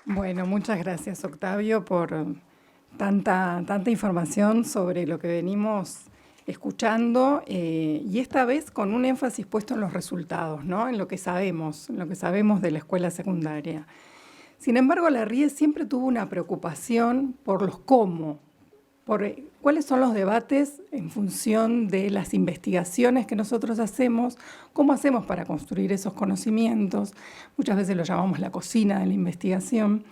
Bueno, muchas gracias, Octavio, por tanta información sobre lo que venimos escuchando y esta vez con un énfasis puesto en los resultados, ¿no? En lo que sabemos de la escuela secundaria. Sin embargo, la RIE siempre tuvo una preocupación por los cómo, por cuáles son los debates en función de las investigaciones que nosotros hacemos, cómo hacemos para construir esos conocimientos. Muchas veces lo llamamos la cocina de la investigación.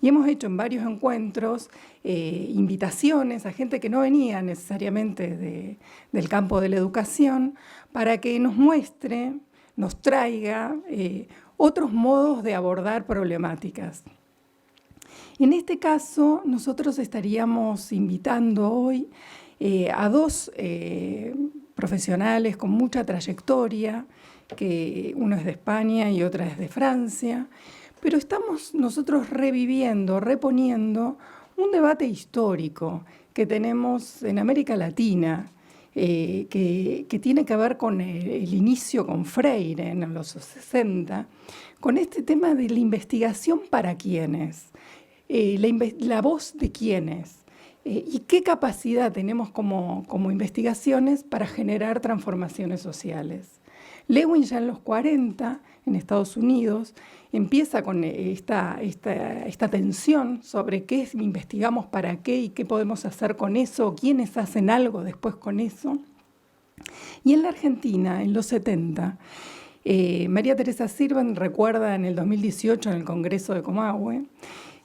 Y hemos hecho en varios encuentros invitaciones a gente que no venía necesariamente del campo de la educación para que nos muestre, nos traiga otros modos de abordar problemáticas. En este caso, nosotros estaríamos invitando hoy a dos profesionales con mucha trayectoria, que uno es de España y otra es de Francia, pero estamos nosotros reviviendo, reponiendo un debate histórico que tenemos en América Latina, que tiene que ver con el inicio con Freire en los 60, con este tema de la investigación para quiénes. La voz de quiénes y qué capacidad tenemos como investigaciones para generar transformaciones sociales. Lewin ya en los 40, en Estados Unidos, empieza con esta tensión sobre qué investigamos para qué y qué podemos hacer con eso, quiénes hacen algo después con eso. Y en la Argentina, en los 70, María Teresa Sirven recuerda en el 2018 en el Congreso de Comahue,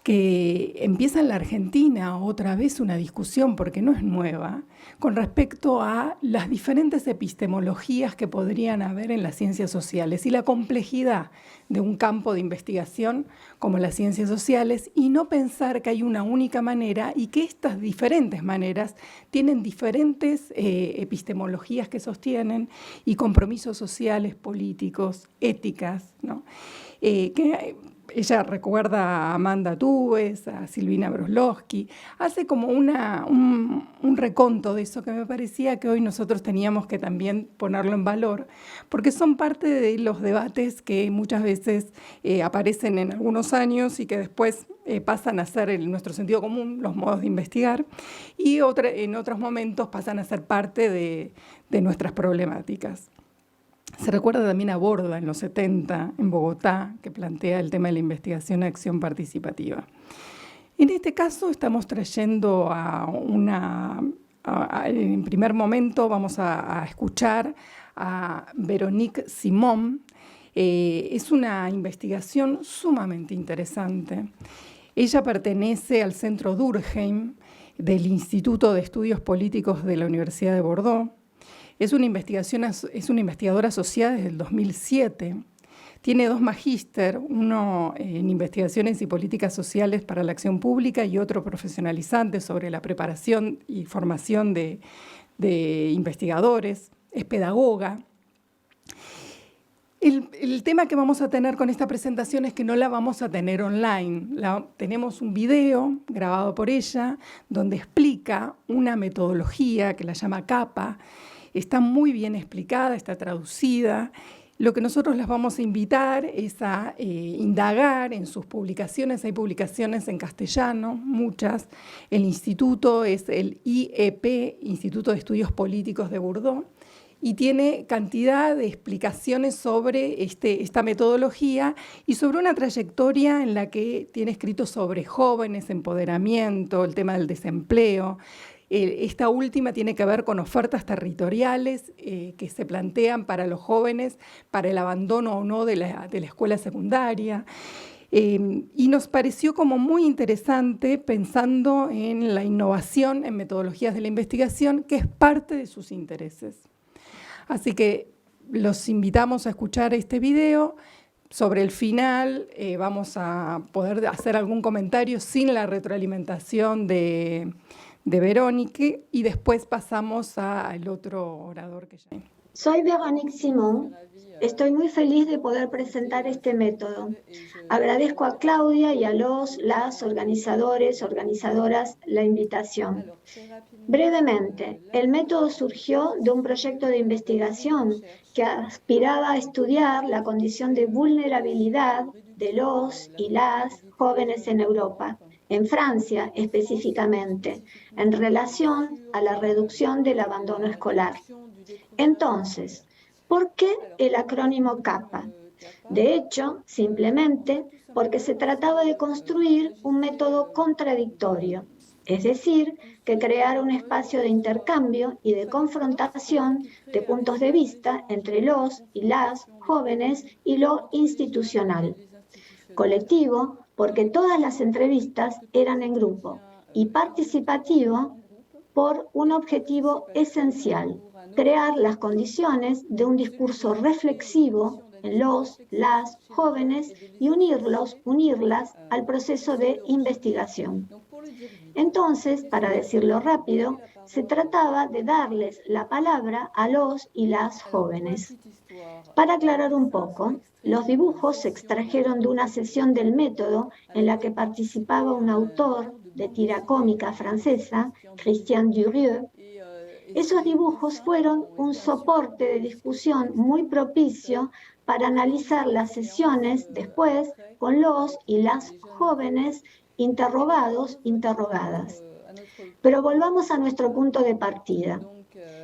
que empieza en la Argentina otra vez una discusión, porque no es nueva, con respecto a las diferentes epistemologías que podrían haber en las ciencias sociales y la complejidad de un campo de investigación como las ciencias sociales, y no pensar que hay una única manera y que estas diferentes maneras tienen diferentes epistemologías que sostienen y compromisos sociales, políticos, éticas, ¿no? Ella recuerda a Amanda Tubes, a Silvina Broslowski, hace como un reconto de eso que me parecía que hoy nosotros teníamos que también ponerlo en valor, porque son parte de los debates que muchas veces aparecen en algunos años y que después pasan a ser en nuestro sentido común, los modos de investigar, y en otros momentos pasan a ser parte de nuestras problemáticas. Se recuerda también a Borda en los 70, en Bogotá, que plantea el tema de la investigación a acción participativa. En este caso estamos trayendo en primer momento vamos a escuchar a Véronique Simon. Es una investigación sumamente interesante. Ella pertenece al Centro Durkheim del Instituto de Estudios Políticos de la Universidad de Bordeaux. Es una investigadora asociada desde el 2007. Tiene 2 magíster, uno en investigaciones y políticas sociales para la acción pública y otro profesionalizante sobre la preparación y formación de investigadores. Es pedagoga. El tema que vamos a tener con esta presentación es que no la vamos a tener online. Tenemos un video grabado por ella donde explica una metodología que la llama CAPA. Está muy bien explicada, está traducida. Lo que nosotros las vamos a invitar es a indagar en sus publicaciones. Hay publicaciones en castellano, muchas. El instituto es el IEP, Instituto de Estudios Políticos de Bordeaux, y tiene cantidad de explicaciones sobre esta metodología y sobre una trayectoria en la que tiene escrito sobre jóvenes, empoderamiento, el tema del desempleo. Esta última tiene que ver con ofertas territoriales que se plantean para los jóvenes, para el abandono o no de la escuela secundaria. Y nos pareció como muy interesante pensando en la innovación en metodologías de la investigación, que es parte de sus intereses. Así que los invitamos a escuchar este video. Sobre el final vamos a poder hacer algún comentario sin la retroalimentación de Véronique, y después pasamos al otro orador que ya. Soy Véronique Simon. Estoy muy feliz de poder presentar este método. Agradezco a Claudia y a las organizadoras la invitación. Brevemente, el método surgió de un proyecto de investigación que aspiraba a estudiar la condición de vulnerabilidad de los y las jóvenes en Europa, en Francia específicamente, en relación a la reducción del abandono escolar. Entonces, ¿por qué el acrónimo CAPA? De hecho, simplemente porque se trataba de construir un método contradictorio, es decir, que creara un espacio de intercambio y de confrontación de puntos de vista entre los y las jóvenes y lo institucional. Colectivo, porque todas las entrevistas eran en grupo, y participativo por un objetivo esencial: crear las condiciones de un discurso reflexivo en los, las jóvenes y unirlas al proceso de investigación. Entonces, para decirlo rápido, se trataba de darles la palabra a los y las jóvenes. Para aclarar un poco, los dibujos se extrajeron de una sesión del método en la que participaba un autor de tira cómica francesa, Christian Durieux. Esos dibujos fueron un soporte de discusión muy propicio para analizar las sesiones después con los y las jóvenes interrogados, interrogadas. Pero volvamos a nuestro punto de partida.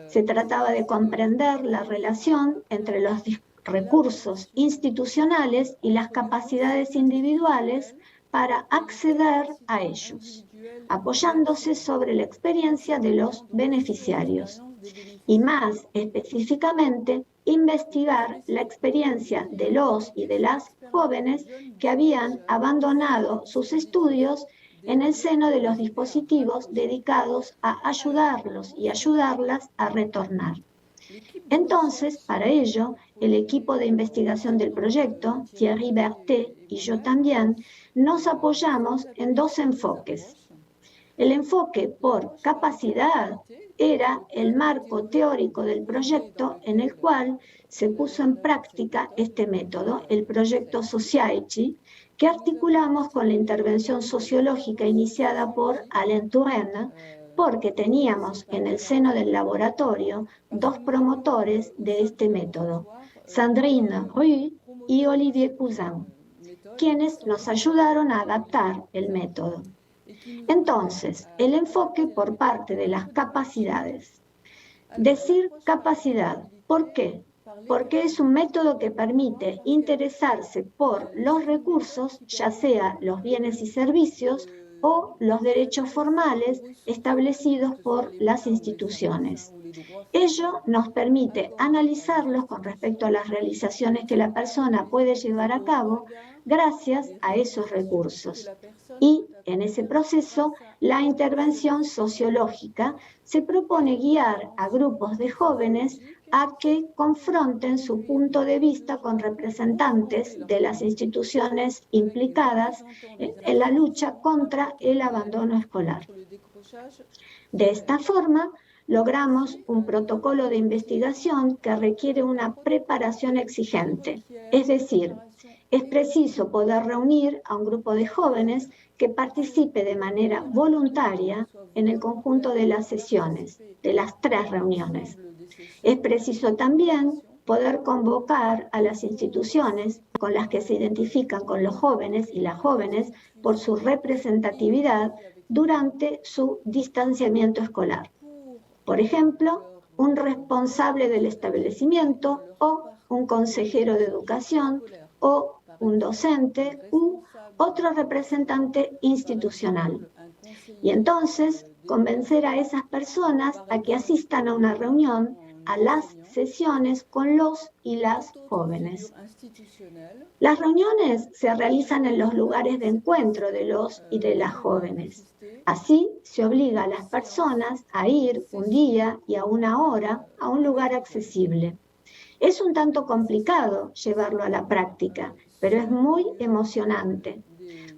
Se trataba de comprender la relación entre los recursos institucionales y las capacidades individuales para acceder a ellos, apoyándose sobre la experiencia de los beneficiarios. Y más específicamente, investigar la experiencia de los y de las jóvenes que habían abandonado sus estudios en el seno de los dispositivos dedicados a ayudarlos y ayudarlas a retornar. Entonces, para ello, el equipo de investigación del proyecto, Thierry Berthet y yo también, nos apoyamos en dos enfoques. El enfoque por capacidad era el marco teórico del proyecto en el cual se puso en práctica este método, el proyecto Society, que articulamos con la intervención sociológica iniciada por Alain Touraine, porque teníamos en el seno del laboratorio dos promotores de este método, Sandrine Rue y Olivier Cousin, quienes nos ayudaron a adaptar el método. Entonces, el enfoque por parte de las capacidades. Decir capacidad, ¿por qué? Porque es un método que permite interesarse por los recursos, ya sea los bienes y servicios o los derechos formales establecidos por las instituciones. Ello nos permite analizarlos con respecto a las realizaciones que la persona puede llevar a cabo gracias a esos recursos. Y en ese proceso, la intervención sociológica se propone guiar a grupos de jóvenes a que confronten su punto de vista con representantes de las instituciones implicadas en la lucha contra el abandono escolar. De esta forma, logramos un protocolo de investigación que requiere una preparación exigente, es decir, es preciso poder reunir a un grupo de jóvenes que participe de manera voluntaria en el conjunto de las sesiones, de las 3 reuniones. Es preciso también poder convocar a las instituciones con las que se identifican con los jóvenes y las jóvenes por su representatividad durante su distanciamiento escolar. Por ejemplo, un responsable del establecimiento o un consejero de educación o un docente u otro representante institucional. Y entonces convencer a esas personas a que asistan a una reunión, a las sesiones con los y las jóvenes. Las reuniones se realizan en los lugares de encuentro de los y de las jóvenes. Así se obliga a las personas a ir un día y a una hora a un lugar accesible. Es un tanto complicado llevarlo a la práctica, pero es muy emocionante,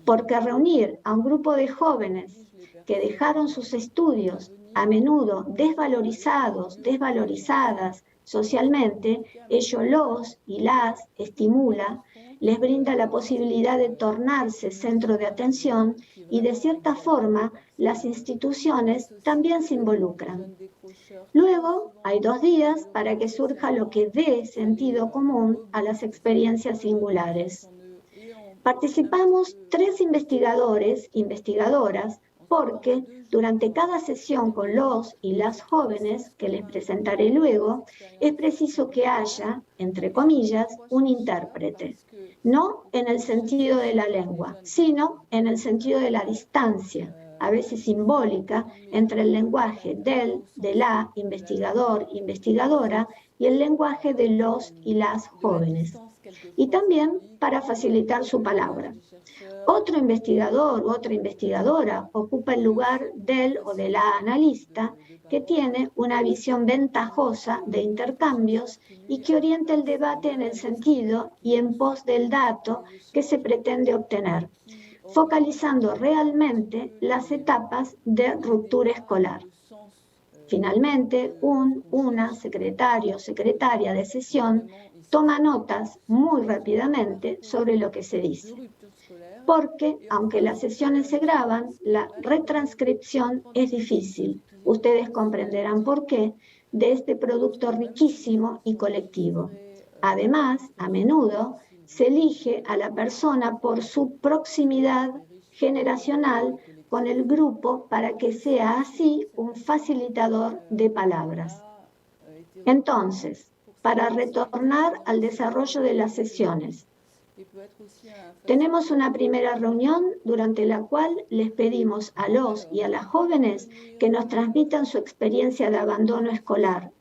porque reunir a un grupo de jóvenes que dejaron sus estudios, a menudo desvalorizados, desvalorizadas socialmente, ello los y las estimula, les brinda la posibilidad de tornarse centro de atención y de cierta forma las instituciones también se involucran. Luego hay 2 días para que surja lo que dé sentido común a las experiencias singulares. Participamos 3 investigadores, investigadoras, porque durante cada sesión con los y las jóvenes, que les presentaré luego, es preciso que haya, entre comillas, un intérprete, no en el sentido de la lengua, sino en el sentido de la distancia, a veces simbólica, entre el lenguaje del, de la, investigador, investigadora, y el lenguaje de los y las jóvenes, y también para facilitar su palabra. Otro investigador u otra investigadora ocupa el lugar del o de la analista, que tiene una visión ventajosa de intercambios y que orienta el debate en el sentido y en pos del dato que se pretende obtener, focalizando realmente las etapas de ruptura escolar. Finalmente, una secretario o secretaria de sesión toma notas muy rápidamente sobre lo que se dice, porque aunque las sesiones se graban, la retranscripción es difícil. Ustedes comprenderán por qué de este producto riquísimo y colectivo. Además, a menudo se elige a la persona por su proximidad generacional con el grupo para que sea así un facilitador de palabras. Entonces, para retornar al desarrollo de las sesiones, tenemos una primera reunión durante la cual les pedimos a los y a las jóvenes que nos transmitan su experiencia de abandono escolar,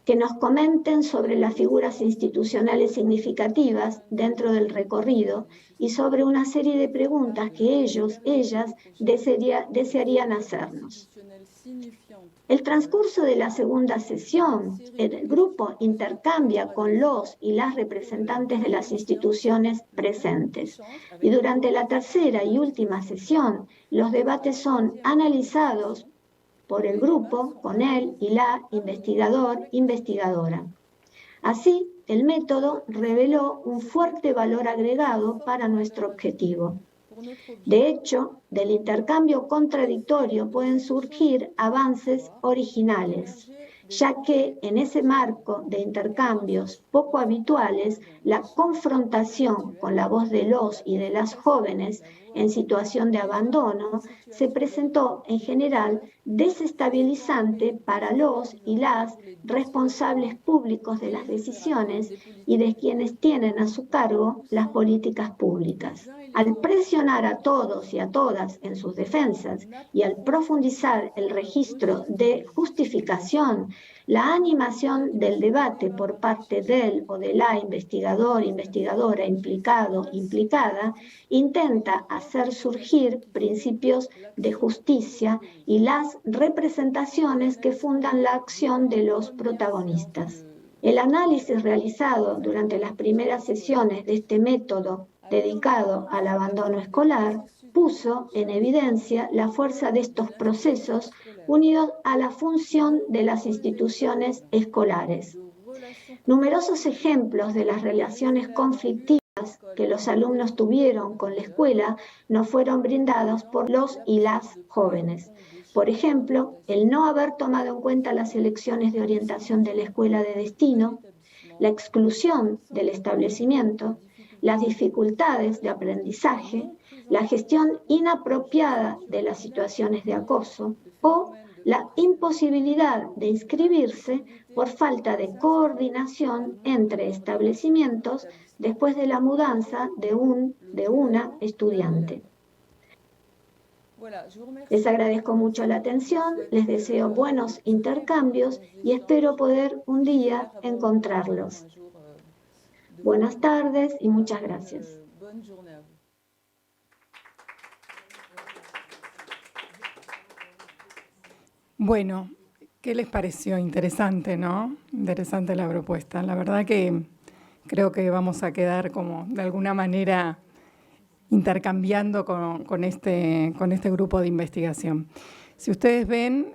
que nos comenten sobre las figuras institucionales significativas dentro del recorrido y sobre una serie de preguntas que ellas desearían hacernos. El transcurso de la segunda sesión, el grupo intercambia con los y las representantes de las instituciones presentes. Y durante la tercera y última sesión, los debates son analizados por el grupo, con él y la investigador, investigadora. Así, el método reveló un fuerte valor agregado para nuestro objetivo. De hecho, del intercambio contradictorio pueden surgir avances originales, ya que en ese marco de intercambios poco habituales, la confrontación con la voz de los y de las jóvenes en situación de abandono se presentó en general desestabilizante para los y las responsables públicos de las decisiones y de quienes tienen a su cargo las políticas públicas. Al presionar a todos y a todas en sus defensas y al profundizar el registro de justificación, la animación del debate por parte del o de la investigador, investigadora, implicado, implicada, intenta hacer surgir principios de justicia y las representaciones que fundan la acción de los protagonistas. El análisis realizado durante las primeras sesiones de este método dedicado al abandono escolar puso en evidencia la fuerza de estos procesos unidos a la función de las instituciones escolares. Numerosos ejemplos de las relaciones conflictivas que los alumnos tuvieron con la escuela nos fueron brindados por los y las jóvenes. Por ejemplo, el no haber tomado en cuenta las elecciones de orientación de la escuela de destino, la exclusión del establecimiento, las dificultades de aprendizaje, la gestión inapropiada de las situaciones de acoso o la imposibilidad de inscribirse por falta de coordinación entre establecimientos después de la mudanza de una estudiante. Les agradezco mucho la atención, les deseo buenos intercambios y espero poder un día encontrarlos. Buenas tardes y muchas gracias. Bueno, ¿qué les pareció? Interesante, ¿no? Interesante la propuesta. La verdad que creo que vamos a quedar como de alguna manera intercambiando con este grupo de investigación. Si ustedes ven,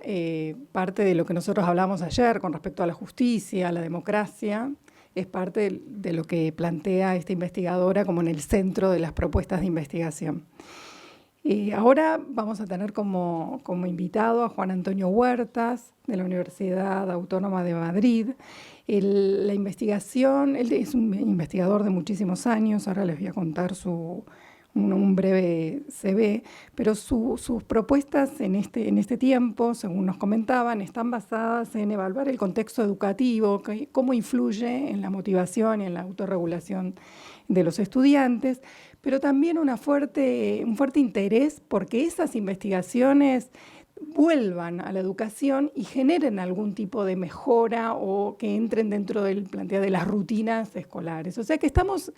parte de lo que nosotros hablamos ayer con respecto a la justicia, a la democracia, es parte de lo que plantea esta investigadora como en el centro de las propuestas de investigación. Ahora vamos a tener como invitado a Juan Antonio Huertas, de la Universidad Autónoma de Madrid. La investigación, él es un investigador de muchísimos años, ahora les voy a contar un breve CV, pero sus propuestas en este tiempo, según nos comentaban, están basadas en evaluar el contexto educativo, cómo influye en la motivación y en la autorregulación de los estudiantes, pero también un fuerte interés porque esas investigaciones vuelvan a la educación y generen algún tipo de mejora o que entren dentro del planteamiento de las rutinas escolares. O sea que estamos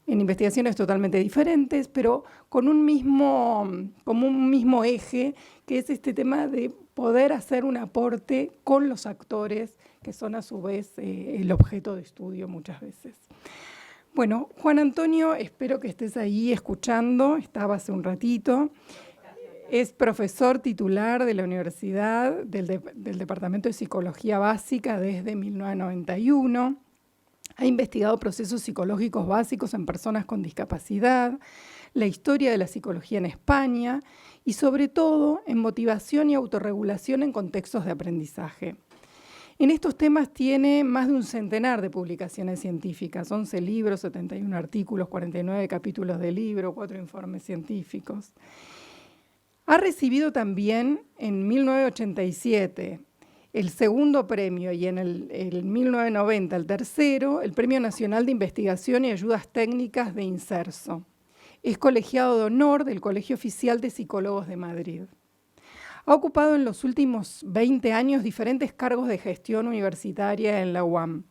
en investigaciones totalmente diferentes, pero con como un mismo eje, que es este tema de poder hacer un aporte con los actores, que son a su vez el objeto de estudio muchas veces. Bueno, Juan Antonio, espero que estés ahí escuchando, estaba hace un ratito. Es profesor titular de la Universidad del Departamento de Psicología Básica desde 1991. Ha investigado procesos psicológicos básicos en personas con discapacidad, la historia de la psicología en España y sobre todo en motivación y autorregulación en contextos de aprendizaje. En estos temas tiene más de un centenar de publicaciones científicas, 11 libros, 71 artículos, 49 capítulos de libro, 4 informes científicos. Ha recibido también en 1987 el segundo premio y en el 1990 el tercero, el Premio Nacional de Investigación y Ayudas Técnicas de Inserso. Es colegiado de honor del Colegio Oficial de Psicólogos de Madrid. Ha ocupado en los últimos 20 años diferentes cargos de gestión universitaria en la UAM.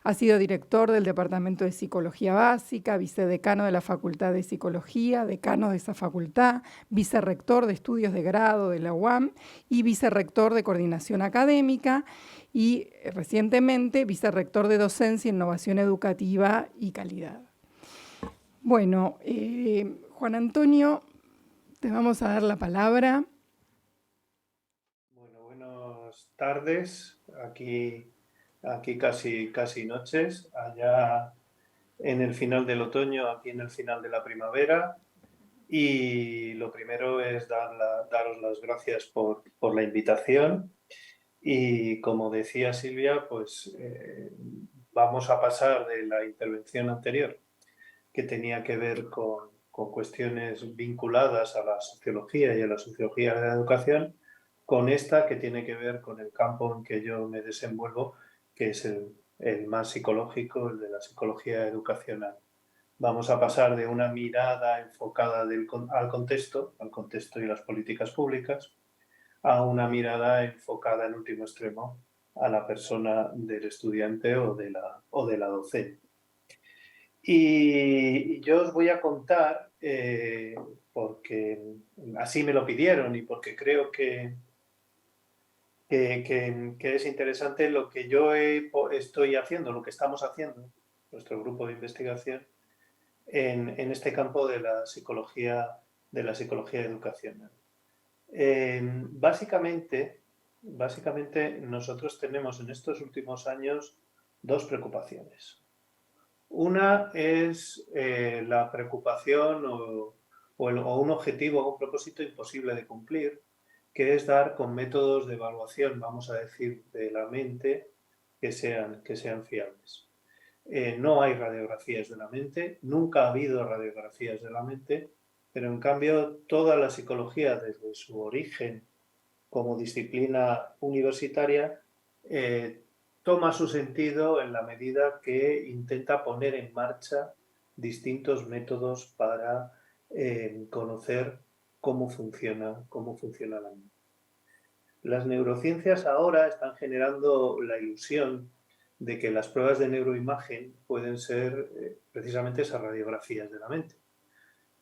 Ha sido director del Departamento de Psicología Básica, vicedecano de la Facultad de Psicología, decano de esa facultad, vicerrector de estudios de grado de la UAM y vicerrector de coordinación académica y recientemente vicerrector de docencia, innovación educativa y calidad. Bueno, Juan Antonio, te vamos a dar la palabra. Bueno, buenas tardes. Aquí casi noches, allá en el final del otoño, aquí en el final de la primavera. Y lo primero es daros las gracias por la invitación. Y como decía Silvia, pues vamos a pasar de la intervención anterior, que tenía que ver con cuestiones vinculadas a la sociología y a la sociología de la educación, con esta que tiene que ver con el campo en que yo me desenvuelvo, que es el más psicológico, el de la psicología educacional. Vamos a pasar de una mirada enfocada al contexto y las políticas públicas, a una mirada enfocada en último extremo a la persona del estudiante o de la docente. Y yo os voy a contar, porque así me lo pidieron y porque creo que es interesante lo que yo estoy haciendo, lo que estamos haciendo, nuestro grupo de investigación, en este campo de la psicología educacional. Básicamente, nosotros tenemos en estos últimos años dos preocupaciones. Una es la preocupación o un objetivo o un propósito imposible de cumplir, que es dar con métodos de evaluación, vamos a decir, de la mente que sean fiables. No hay radiografías de la mente, nunca ha habido radiografías de la mente, pero en cambio toda la psicología desde su origen como disciplina universitaria toma su sentido en la medida que intenta poner en marcha distintos métodos para conocer cómo funciona la mente. Las neurociencias ahora están generando la ilusión de que las pruebas de neuroimagen pueden ser precisamente esas radiografías de la mente.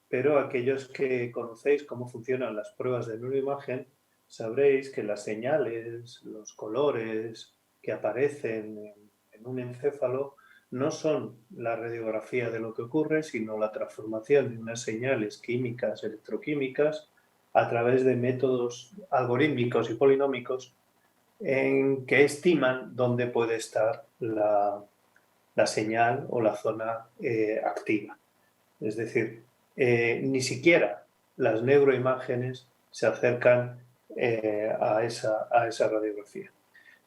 Pero aquellos que conocéis cómo funcionan las pruebas de neuroimagen, sabréis que las señales, los colores que aparecen en un encéfalo no son la radiografía de lo que ocurre, sino la transformación de unas señales químicas, electroquímicas, a través de métodos algorítmicos y polinómicos en que estiman dónde puede estar la señal o la zona activa. Es decir, ni siquiera las neuroimágenes se acercan a esa radiografía.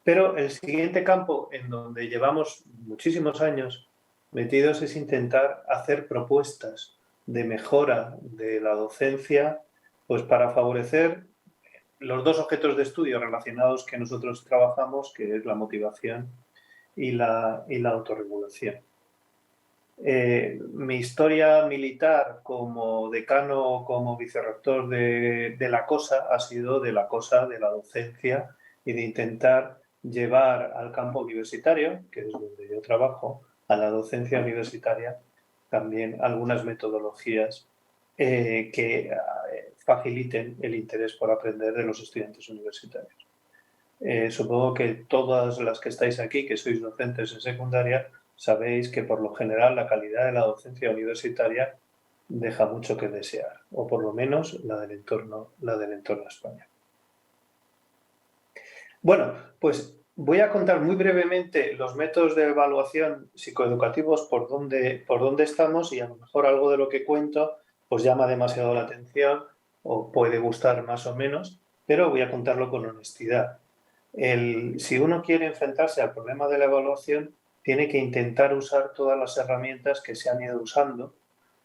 Pero el siguiente campo en donde llevamos muchísimos años metidos es intentar hacer propuestas de mejora de la docencia, pues para favorecer los dos objetos de estudio relacionados que nosotros trabajamos, que es la motivación y la autorregulación. Mi historia militar como decano, como vicerrector de la COSA, ha sido de la COSA, de la docencia y de intentar llevar al campo universitario, que es donde yo trabajo, a la docencia universitaria, también algunas metodologías que faciliten el interés por aprender de los estudiantes universitarios. Supongo que todas las que estáis aquí, que sois docentes en secundaria, sabéis que por lo general la calidad de la docencia universitaria deja mucho que desear, o por lo menos la del entorno español. Bueno, pues voy a contar muy brevemente los métodos de evaluación psicoeducativos por dónde estamos, y a lo mejor algo de lo que cuento pues llama demasiado la atención o puede gustar más o menos, pero voy a contarlo con honestidad. Si uno quiere enfrentarse al problema de la evaluación, tiene que intentar usar todas las herramientas que se han ido usando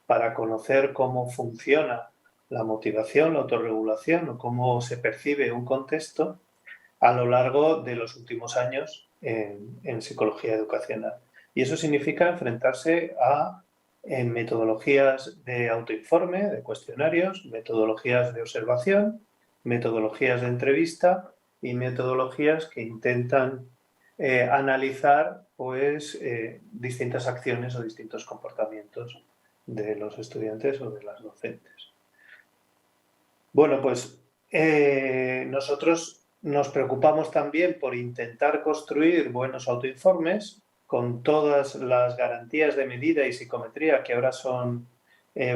para conocer cómo funciona la motivación, la autorregulación o cómo se percibe un contexto a lo largo de los últimos años en psicología educacional. Y eso significa enfrentarse a metodologías de autoinforme, de cuestionarios, metodologías de observación, metodologías de entrevista y metodologías que intentan analizar pues, distintas acciones o distintos comportamientos de los estudiantes o de las docentes. Bueno, pues nosotros nos preocupamos también por intentar construir buenos autoinformes con todas las garantías de medida y psicometría que ahora son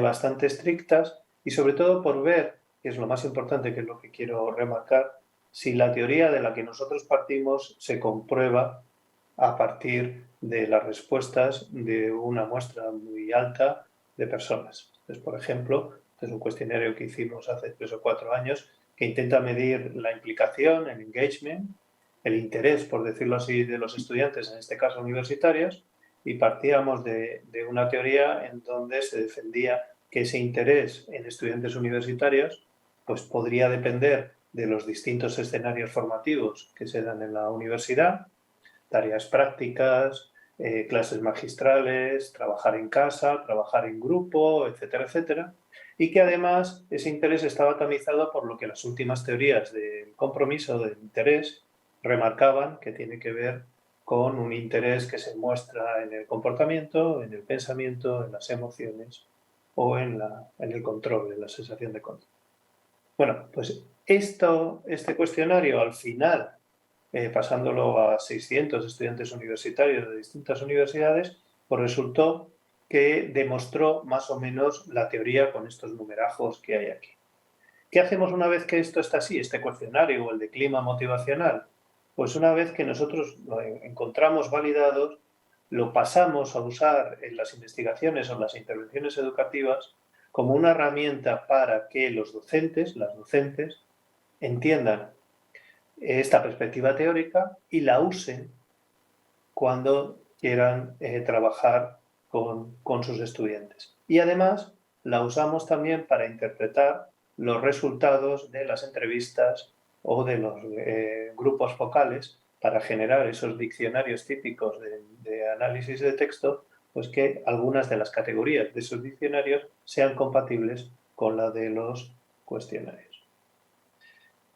bastante estrictas, y sobre todo por ver, que es lo más importante, que es lo que quiero remarcar, si la teoría de la que nosotros partimos se comprueba a partir de las respuestas de una muestra muy alta de personas. Entonces, por ejemplo, este es un cuestionario que hicimos hace 3 o 4 años que intenta medir la implicación, el engagement, el interés, por decirlo así, de los estudiantes, en este caso universitarios, y partíamos de una teoría en donde se defendía que ese interés en estudiantes universitarios pues podría depender de los distintos escenarios formativos que se dan en la universidad, tareas prácticas, clases magistrales, trabajar en casa, trabajar en grupo, etcétera, etcétera, y que además ese interés estaba tamizado por lo que las últimas teorías del compromiso, del interés, remarcaban, que tiene que ver con un interés que se muestra en el comportamiento, en el pensamiento, en las emociones o en el control, en la sensación de control. Bueno, pues este cuestionario al final, pasándolo a 600 estudiantes universitarios de distintas universidades, pues resultó que demostró más o menos la teoría con estos numerajos que hay aquí. ¿Qué hacemos una vez que esto está así, este cuestionario o el de clima motivacional? Pues una vez que nosotros lo encontramos validados, lo pasamos a usar en las investigaciones o en las intervenciones educativas como una herramienta para que los docentes, las docentes, entiendan esta perspectiva teórica y la usen cuando quieran trabajar con sus estudiantes. Y además la usamos también para interpretar los resultados de las entrevistas o de los grupos focales para generar esos diccionarios típicos de análisis de texto, pues que algunas de las categorías de esos diccionarios sean compatibles con la de los cuestionarios.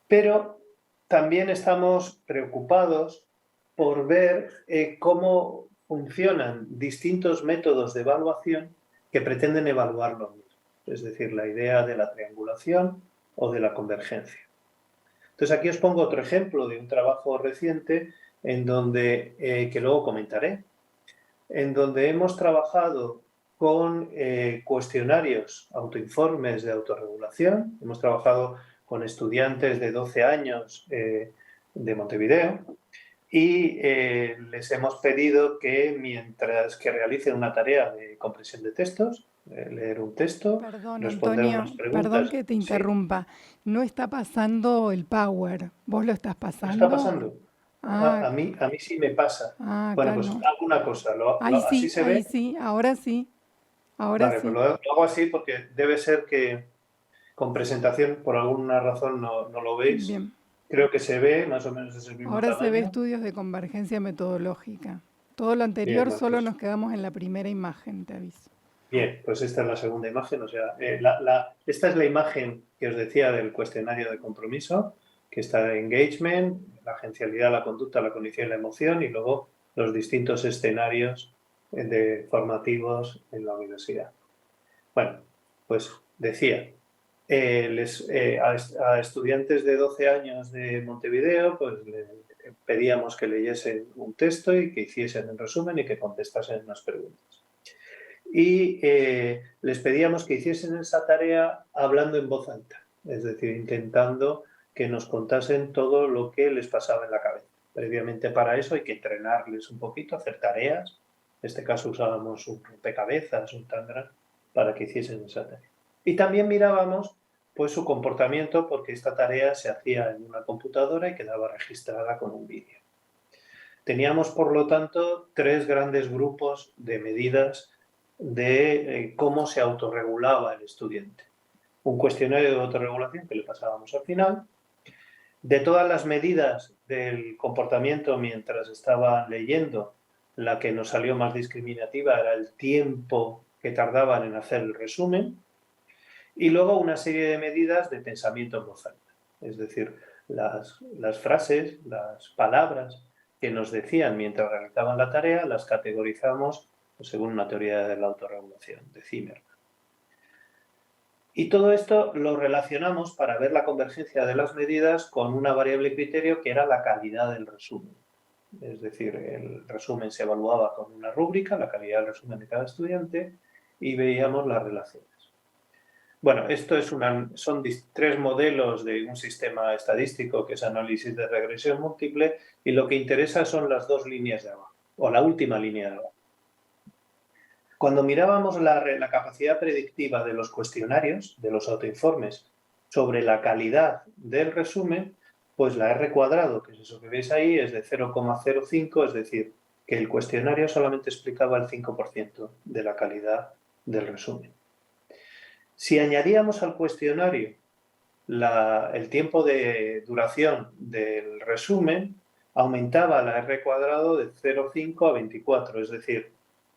Pero también estamos preocupados por ver cómo funcionan distintos métodos de evaluación que pretenden evaluar lo mismo, es decir, la idea de la triangulación o de la convergencia. Entonces aquí os pongo otro ejemplo de un trabajo reciente en donde, que luego comentaré, en donde hemos trabajado con cuestionarios, autoinformes de autorregulación. Hemos trabajado con estudiantes de 12 años de Montevideo y les hemos pedido que mientras que realicen una tarea de comprensión de textos, leer un texto, Perdón, responder Antonio, unas preguntas. perdón que te interrumpa. No está pasando el power. ¿Vos lo estás ¿Qué pasando? está pasando? A mí sí me pasa. Bueno, acá pues no. alguna cosa. Ahí Así sí, se ve. ahora sí. Ahora Vale, sí. pues lo hago así porque debe ser que con presentación, por alguna razón no lo veis. Bien. Creo que se ve, más o menos es el mismo Ahora se ve tamaño. estudios de convergencia metodológica. Todo lo Bien, anterior bueno, solo pues nos quedamos en la primera imagen, te aviso. bien, pues esta es la segunda imagen. O sea, esta es la imagen que os decía del cuestionario de compromiso, que está engagement, la agencialidad, la conducta, la cognición y la emoción, y luego los distintos escenarios formativos en la universidad. Bueno, pues decía, a estudiantes de 12 años de Montevideo, pues le pedíamos que leyesen un texto y que hiciesen un resumen y que contestasen unas preguntas. Y les pedíamos que hiciesen esa tarea hablando en voz alta, es decir, intentando que nos contasen todo lo que les pasaba en la cabeza. Previamente para eso hay que entrenarles un poquito, hacer tareas. En este caso usábamos un rompecabezas, un Tangram, para que hiciesen esa tarea. Y también mirábamos pues su comportamiento, porque esta tarea se hacía en una computadora y quedaba registrada con un vídeo. Teníamos, por lo tanto, 3 grandes grupos de medidas de cómo se autorregulaba el estudiante. Un cuestionario de autorregulación que le pasábamos al final. De todas las medidas del comportamiento mientras estaban leyendo, la que nos salió más discriminativa era el tiempo que tardaban en hacer el resumen. Y luego una serie de medidas de pensamiento en voz alta. Es decir, las frases, las palabras que nos decían mientras realizaban la tarea, las categorizamos según una teoría de la autorregulación, de Zimmermann. Y todo esto lo relacionamos para ver la convergencia de las medidas con una variable criterio que era la calidad del resumen. Es decir, el resumen se evaluaba con una rúbrica, la calidad del resumen de cada estudiante, y veíamos las relaciones. Bueno, esto son 3 modelos de un sistema estadístico que es análisis de regresión múltiple, y lo que interesa son las 2 líneas de abajo, o la última línea de abajo. Cuando mirábamos la capacidad predictiva de los cuestionarios, de los autoinformes, sobre la calidad del resumen, pues la R cuadrado, que es eso que veis ahí, es de 0,05, es decir, que el cuestionario solamente explicaba el 5% de la calidad del resumen. Si añadíamos al cuestionario el tiempo de duración del resumen, aumentaba la R cuadrado de 0,5 a 24, es decir,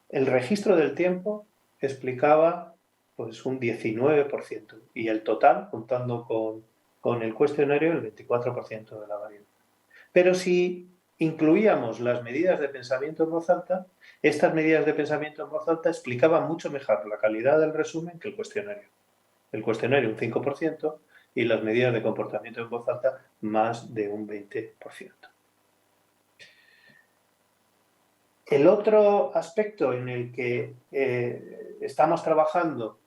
el registro del tiempo explicaba pues un 19% y el total, contando con el cuestionario, el 24% de la variante. Pero si incluíamos las medidas de pensamiento en voz alta, estas medidas de pensamiento en voz alta explicaban mucho mejor la calidad del resumen que el cuestionario. El cuestionario un 5% y las medidas de comportamiento en voz alta más de un 20%. El otro aspecto en el que estamos trabajando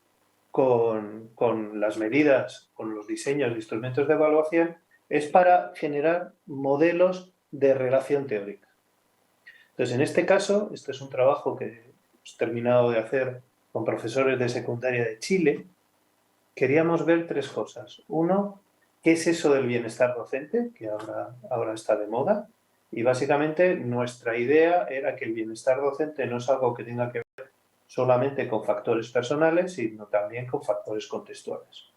con las medidas, con los diseños de instrumentos de evaluación, es para generar modelos de relación teórica. Entonces, en este caso, este es un trabajo que hemos terminado de hacer con profesores de secundaria de Chile. Queríamos ver 3 cosas. Uno, ¿qué es eso del bienestar docente? Que ahora está de moda. Y básicamente nuestra idea era que el bienestar docente no es algo que tenga que ver solamente con factores personales, sino también con factores contextuales.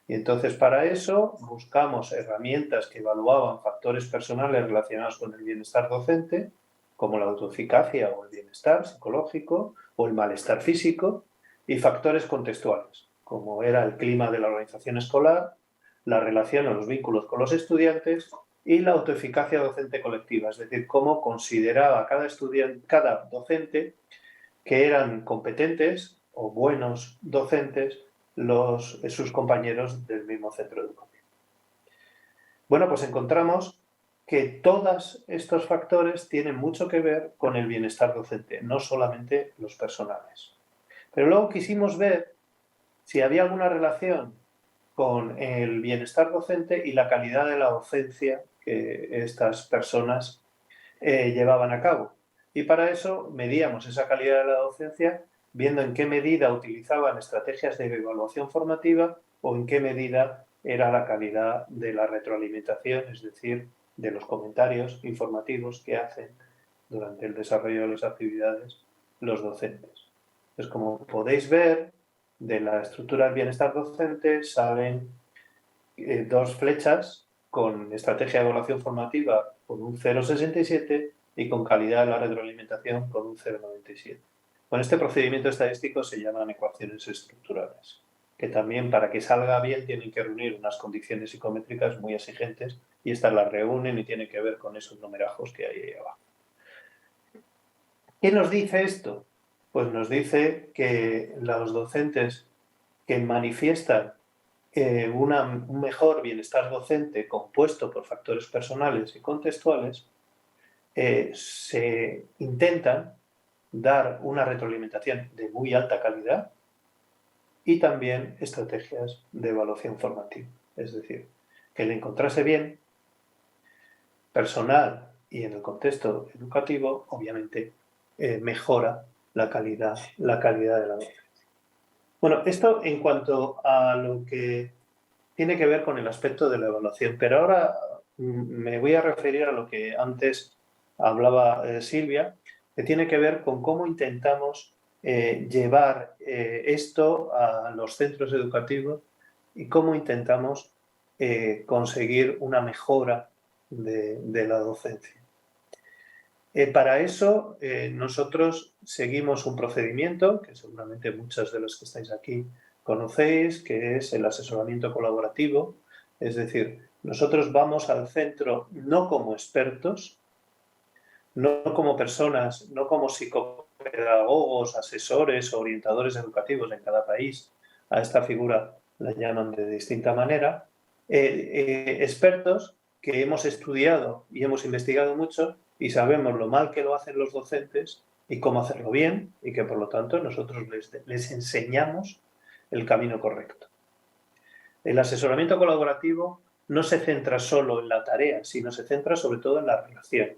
Y entonces para eso buscamos herramientas que evaluaban factores personales relacionados con el bienestar docente, como la autoeficacia o el bienestar psicológico o el malestar físico, y factores contextuales, como era el clima de la organización escolar, la relación o los vínculos con los estudiantes y la autoeficacia docente colectiva, es decir, cómo consideraba cada docente que eran competentes o buenos docentes sus compañeros del mismo centro educativo. Bueno, pues encontramos que todos estos factores tienen mucho que ver con el bienestar docente, no solamente los personales. Pero luego quisimos ver si había alguna relación con el bienestar docente y la calidad de la docencia que estas personas llevaban a cabo. Y para eso medíamos esa calidad de la docencia viendo en qué medida utilizaban estrategias de evaluación formativa o en qué medida era la calidad de la retroalimentación, es decir, de los comentarios informativos que hacen durante el desarrollo de las actividades los docentes. Pues como podéis ver, de la estructura del bienestar docente salen dos flechas con estrategia de evaluación formativa con un 0,67 y con calidad de la retroalimentación con un 0,97. Con este procedimiento estadístico se llaman ecuaciones estructurales, que también para que salga bien tienen que reunir unas condiciones psicométricas muy exigentes y estas las reúnen y tienen que ver con esos numerajos que hay ahí abajo. ¿Qué nos dice esto? Pues nos dice que los docentes que manifiestan un mejor bienestar docente compuesto por factores personales y contextuales, se intentan dar una retroalimentación de muy alta calidad y también estrategias de evaluación formativa. Es decir, que el encontrarse bien personal y en el contexto educativo, obviamente, mejora la calidad de la docencia. Bueno, esto en cuanto a lo que tiene que ver con el aspecto de la evaluación, pero ahora me voy a referir a lo que antes hablaba Silvia, que tiene que ver con cómo intentamos llevar esto a los centros educativos y cómo intentamos conseguir una mejora de la docencia. Para eso nosotros seguimos un procedimiento que seguramente muchas de los que estáis aquí conocéis, que es el asesoramiento colaborativo. Es decir, nosotros vamos al centro no como expertos, no como personas, no como psicopedagogos, asesores o orientadores educativos en cada país. A esta figura la llaman de distinta manera. Expertos que hemos estudiado y hemos investigado mucho y sabemos lo mal que lo hacen los docentes y cómo hacerlo bien, y que por lo tanto nosotros les enseñamos el camino correcto. El asesoramiento colaborativo no se centra solo en la tarea, sino se centra sobre todo en la relación.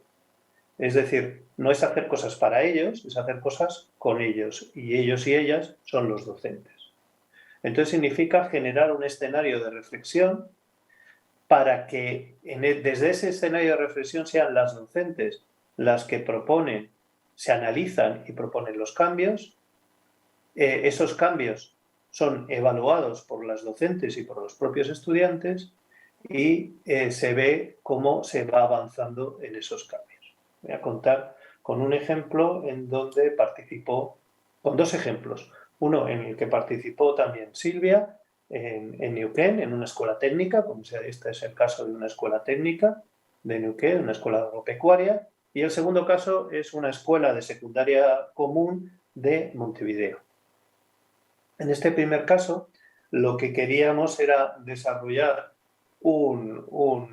Es decir, no es hacer cosas para ellos, es hacer cosas con ellos, y ellos y ellas son los docentes. Entonces significa generar un escenario de reflexión para que desde ese escenario de reflexión sean las docentes las que proponen, se analizan y proponen los cambios. Esos cambios son evaluados por las docentes y por los propios estudiantes y se ve cómo se va avanzando en esos cambios. Voy a contar con un ejemplo en donde participó, con dos ejemplos. Uno en el que participó también Silvia, en Neuquén, en una escuela técnica, como este es el caso de una escuela técnica de Neuquén, una escuela agropecuaria, y el segundo caso es una escuela de secundaria común de Montevideo. En este primer caso, lo que queríamos era desarrollar una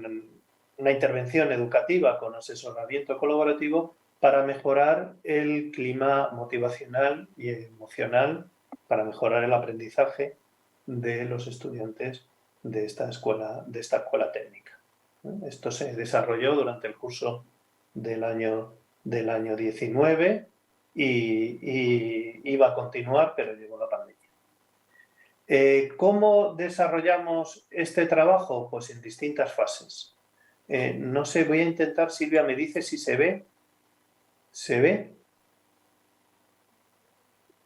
intervención educativa con asesoramiento colaborativo para mejorar el clima motivacional y emocional, para mejorar el aprendizaje de los estudiantes de esta escuela técnica. Esto se desarrolló durante el curso del año 19 y iba a continuar, pero llegó la pandemia. ¿Cómo desarrollamos este trabajo? Pues en distintas fases. No sé, voy a intentar, Silvia, ¿me dice si se ve? ¿Se ve?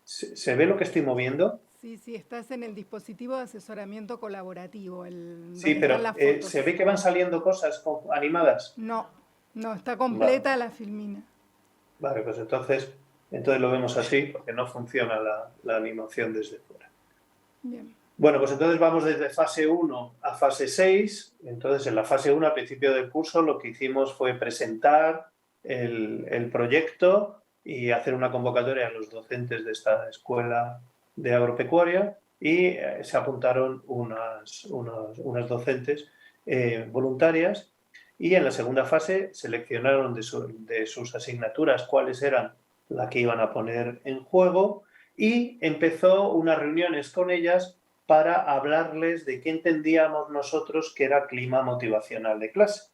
¿Se ve lo que estoy moviendo? Sí, estás en el dispositivo de asesoramiento colaborativo. Sí, pero ¿se ve que van saliendo cosas animadas? No, está completa la filmina. Vale, pues entonces lo vemos así porque no funciona la animación desde fuera. Bien. Bueno, pues entonces vamos desde fase 1 a fase 6. Entonces, en la fase 1, al principio del curso, lo que hicimos fue presentar el proyecto y hacer una convocatoria a los docentes de esta escuela de agropecuaria y se apuntaron unas docentes voluntarias y en la segunda fase seleccionaron de sus asignaturas cuáles eran las que iban a poner en juego y empezó unas reuniones con ellas para hablarles de qué entendíamos nosotros que era clima motivacional de clase.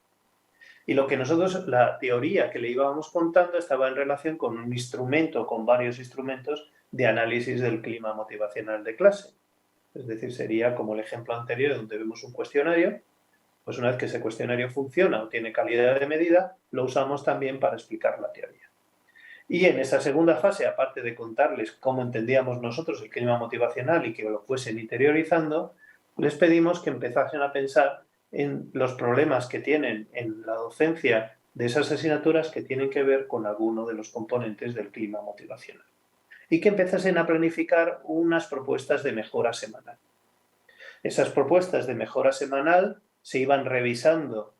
Y lo que nosotros, la teoría que le íbamos contando estaba en relación con un instrumento, con varios instrumentos de análisis del clima motivacional de clase. Es decir, sería como el ejemplo anterior donde vemos un cuestionario, pues una vez que ese cuestionario funciona o tiene calidad de medida, lo usamos también para explicar la teoría. Y en esa segunda fase, aparte de contarles cómo entendíamos nosotros el clima motivacional y que lo fuesen interiorizando, les pedimos que empezasen a pensar en los problemas que tienen en la docencia de esas asignaturas que tienen que ver con alguno de los componentes del clima motivacional. Y que empezasen a planificar unas propuestas de mejora semanal. Esas propuestas de mejora semanal se iban revisando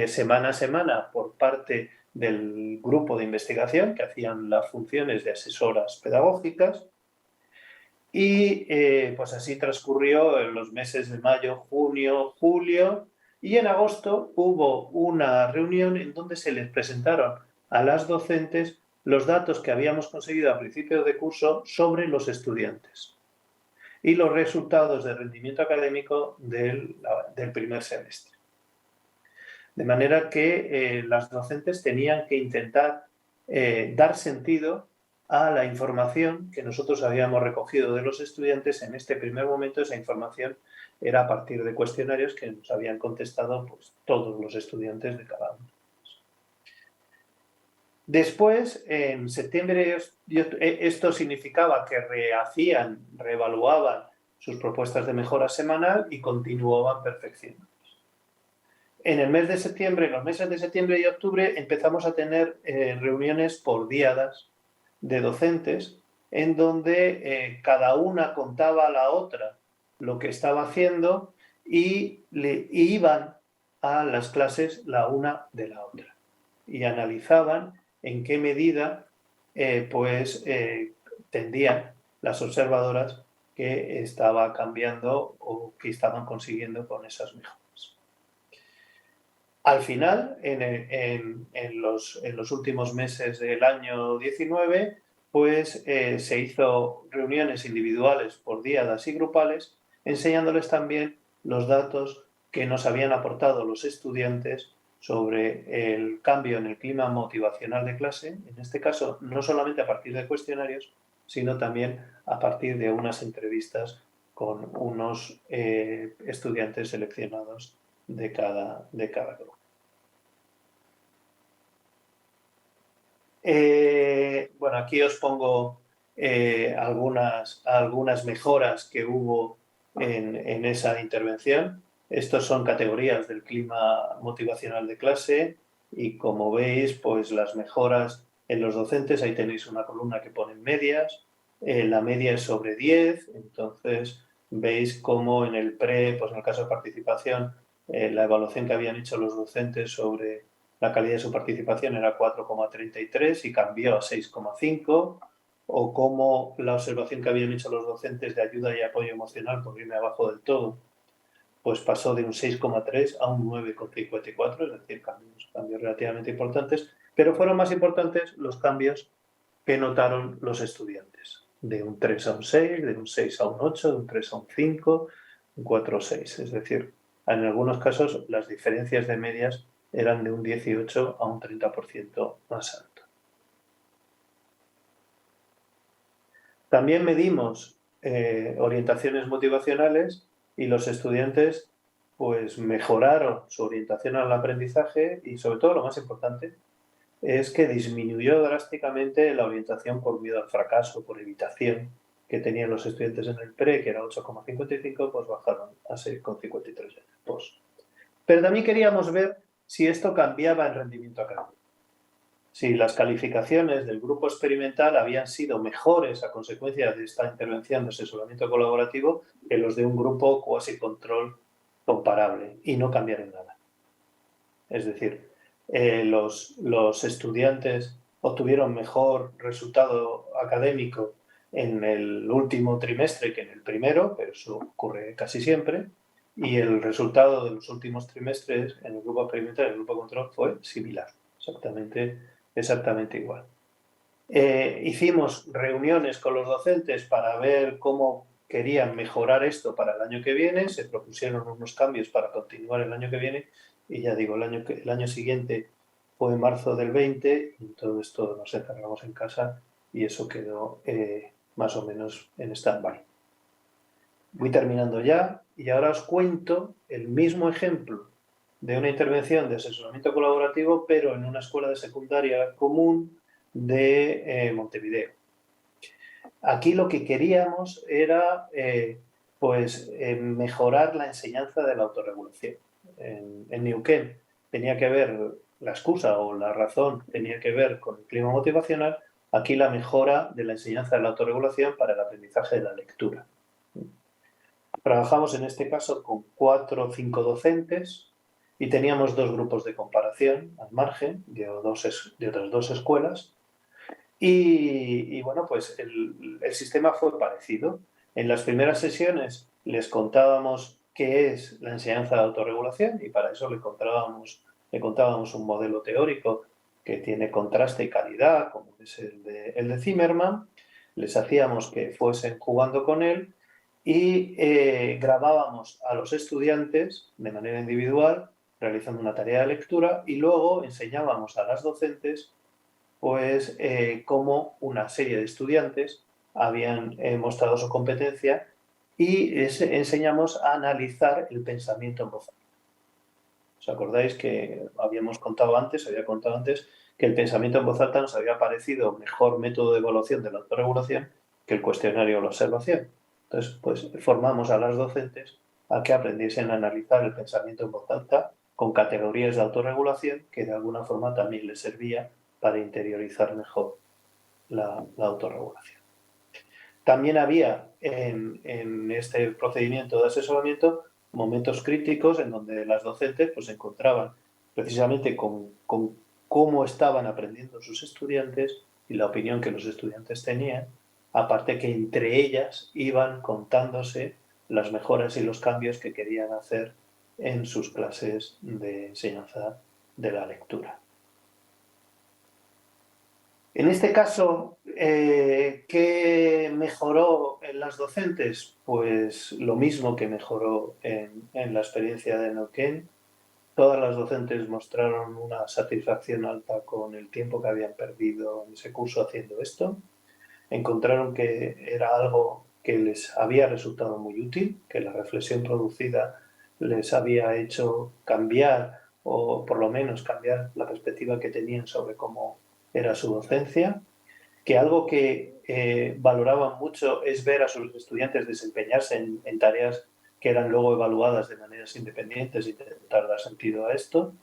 semana a semana por parte del grupo de investigación que hacían las funciones de asesoras pedagógicas y pues así transcurrió en los meses de mayo, junio, julio y en agosto hubo una reunión en donde se les presentaron a las docentes los datos que habíamos conseguido a principios de curso sobre los estudiantes y los resultados de rendimiento académico del primer semestre. De manera que las docentes tenían que intentar dar sentido a la información que nosotros habíamos recogido de los estudiantes. En este primer momento esa información era a partir de cuestionarios que nos habían contestado pues, todos los estudiantes de cada uno. Después, en septiembre, esto significaba que reevaluaban sus propuestas de mejora semanal y continuaban perfeccionando. En el mes de septiembre, en los meses de septiembre y octubre, empezamos a tener reuniones por diadas de docentes en donde cada una contaba a la otra lo que estaba haciendo y iban a las clases la una de la otra y analizaban en qué medida tendían las observadoras que estaba cambiando o que estaban consiguiendo con esas mejoras. Al final, en los últimos meses del año 19, pues se hizo reuniones individuales por diadas y grupales, enseñándoles también los datos que nos habían aportado los estudiantes sobre el cambio en el clima motivacional de clase, en este caso no solamente a partir de cuestionarios, sino también a partir de unas entrevistas con unos estudiantes seleccionados de cada grupo. Bueno, aquí os pongo algunas mejoras que hubo en esa intervención. Estos son categorías del clima motivacional de clase y como veis, pues las mejoras en los docentes, ahí tenéis una columna que pone medias, la media es sobre 10, entonces veis cómo en el pues en el caso de participación, la evaluación que habían hecho los docentes sobre la calidad de su participación era 4,33 y cambió a 6,5, o como la observación que habían hecho los docentes de ayuda y apoyo emocional, por irme abajo del todo, pues pasó de un 6,3 a un 9,54, es decir, cambios relativamente importantes, pero fueron más importantes los cambios que notaron los estudiantes, de un 3 a un 6, de un 6 a un 8, de un 3 a un 5, un 4 a 6, es decir, en algunos casos las diferencias de medias eran de un 18 a un 30% más alto. También medimos orientaciones motivacionales y los estudiantes pues mejoraron su orientación al aprendizaje y sobre todo lo más importante es que disminuyó drásticamente la orientación por miedo al fracaso, por evitación que tenían los estudiantes en el pre, que era 8,55, pues bajaron a 6,53 en el post. Pero también queríamos ver si esto cambiaba el rendimiento académico. Si las calificaciones del grupo experimental habían sido mejores a consecuencia de esta intervención de asesoramiento colaborativo que los de un grupo cuasi control comparable, y no cambiaron nada. Es decir, los estudiantes obtuvieron mejor resultado académico en el último trimestre que en el primero, pero eso ocurre casi siempre, y el resultado de los últimos trimestres en el grupo experimental y en el grupo control fue similar, exactamente igual. Hicimos reuniones con los docentes para ver cómo querían mejorar esto para el año que viene, se propusieron unos cambios para continuar el año que viene y ya digo, el año siguiente fue en marzo del 20 y todo esto nos encerramos en casa y eso quedó más o menos en stand-by. Voy terminando ya y ahora os cuento el mismo ejemplo de una intervención de asesoramiento colaborativo, pero en una escuela de secundaria común de Montevideo. Aquí lo que queríamos era mejorar la enseñanza de la autorregulación. En Neuquén tenía que ver la excusa o la razón, tenía que ver con el clima motivacional. Aquí la mejora de la enseñanza de la autorregulación para el aprendizaje de la lectura. Trabajamos en este caso con 4 o 5 docentes y teníamos 2 grupos de comparación al margen de otras 2 escuelas. Y bueno, pues el sistema fue parecido. En las primeras sesiones les contábamos qué es la enseñanza de autorregulación y para eso le contábamos un modelo teórico que tiene contraste y calidad, como es el de Zimmerman. Les hacíamos que fuesen jugando con él y grabábamos a los estudiantes de manera individual realizando una tarea de lectura y luego enseñábamos a las docentes pues cómo una serie de estudiantes habían mostrado su competencia y enseñamos a analizar el pensamiento en voz alta. ¿Os acordáis que había contado antes que el pensamiento en voz alta nos había parecido mejor método de evaluación de la autorregulación que el cuestionario o la observación? Entonces, pues formamos a las docentes a que aprendiesen a analizar el pensamiento en voz alta con categorías de autorregulación que de alguna forma también les servía para interiorizar mejor la autorregulación. También había en este procedimiento de asesoramiento momentos críticos en donde las docentes pues, se encontraban precisamente con cómo estaban aprendiendo sus estudiantes y la opinión que los estudiantes tenían, aparte que entre ellas iban contándose las mejoras y los cambios que querían hacer en sus clases de enseñanza de la lectura. En este caso, ¿qué mejoró en las docentes? Pues lo mismo que mejoró en la experiencia de Neuquén. Todas las docentes mostraron una satisfacción alta con el tiempo que habían perdido en ese curso haciendo esto. Encontraron que era algo que les había resultado muy útil, que la reflexión producida les había hecho cambiar o por lo menos cambiar la perspectiva que tenían sobre cómo era su docencia, que algo que valoraban mucho es ver a sus estudiantes desempeñarse en tareas que eran luego evaluadas de maneras independientes y intentar dar sentido a esto.